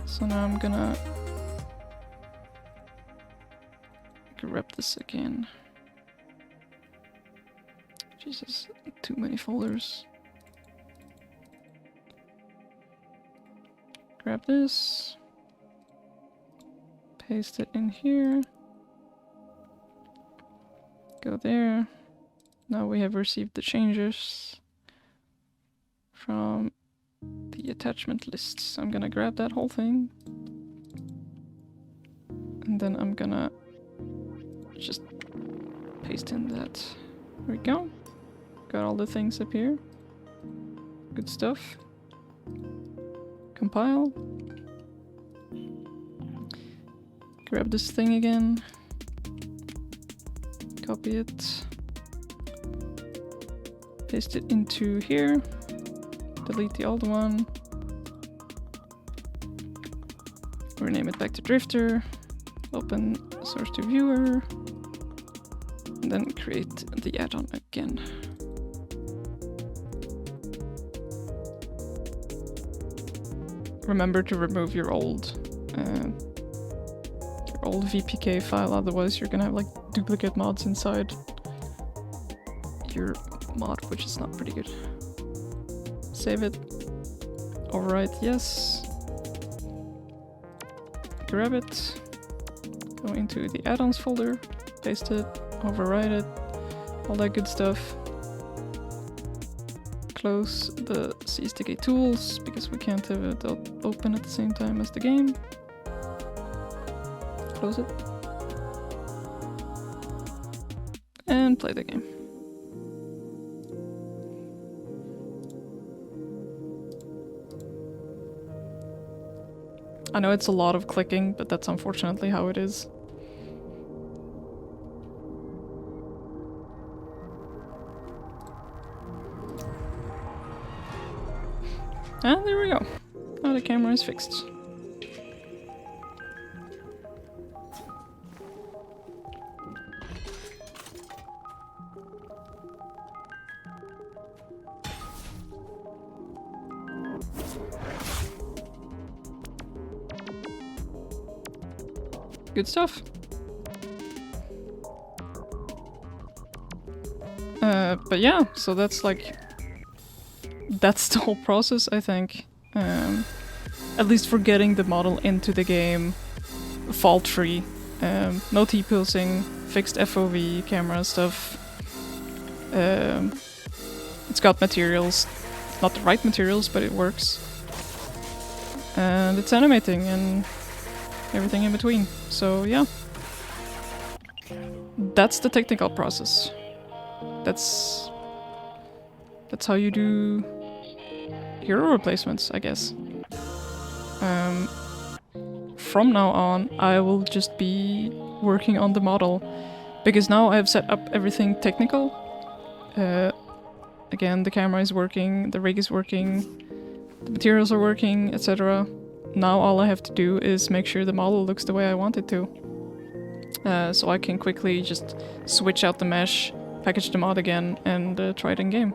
So now I'm gonna grab this again. Jesus, too many folders. Grab this. Paste it in here. Go there. Now we have received the changes from the attachment lists. So I'm gonna grab that whole thing. And then I'm gonna just paste in that. There we go. Got all the things up here. Good stuff. Compile. Grab this thing again. Copy it. Paste it into here. Delete the old one. Rename it back to Drifter. Open source to viewer. And then create the add-on again. remember to remove your old VPK file, otherwise you're gonna have like duplicate mods inside your mod, which is not pretty good. Save it. Overwrite, yes. Grab it. Go into the add-ons folder. Paste it. Overwrite it. All that good stuff. Close the CSTK tools because we can't have it open at the same time as the game. Close it. And play the game. I know it's a lot of clicking, but that's unfortunately how it is. And there we go. Now the camera is fixed. Good stuff. But yeah, so that's like... That's the whole process, I think. At least for getting the model into the game fault-free. No T-pulsing, fixed FOV, camera stuff. It's got materials. Not the right materials, but it works. And it's animating and everything in between. So yeah. That's the technical process. That's how you do hero replacements, I guess. From now on, I will just be working on the model, because now I've set up everything technical. Again, the camera is working, the rig is working, the materials are working, etc. Now all I have to do is make sure the model looks the way I want it to. So I can quickly just switch out the mesh, package the mod again, and try it in game.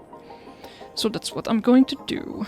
So that's what I'm going to do.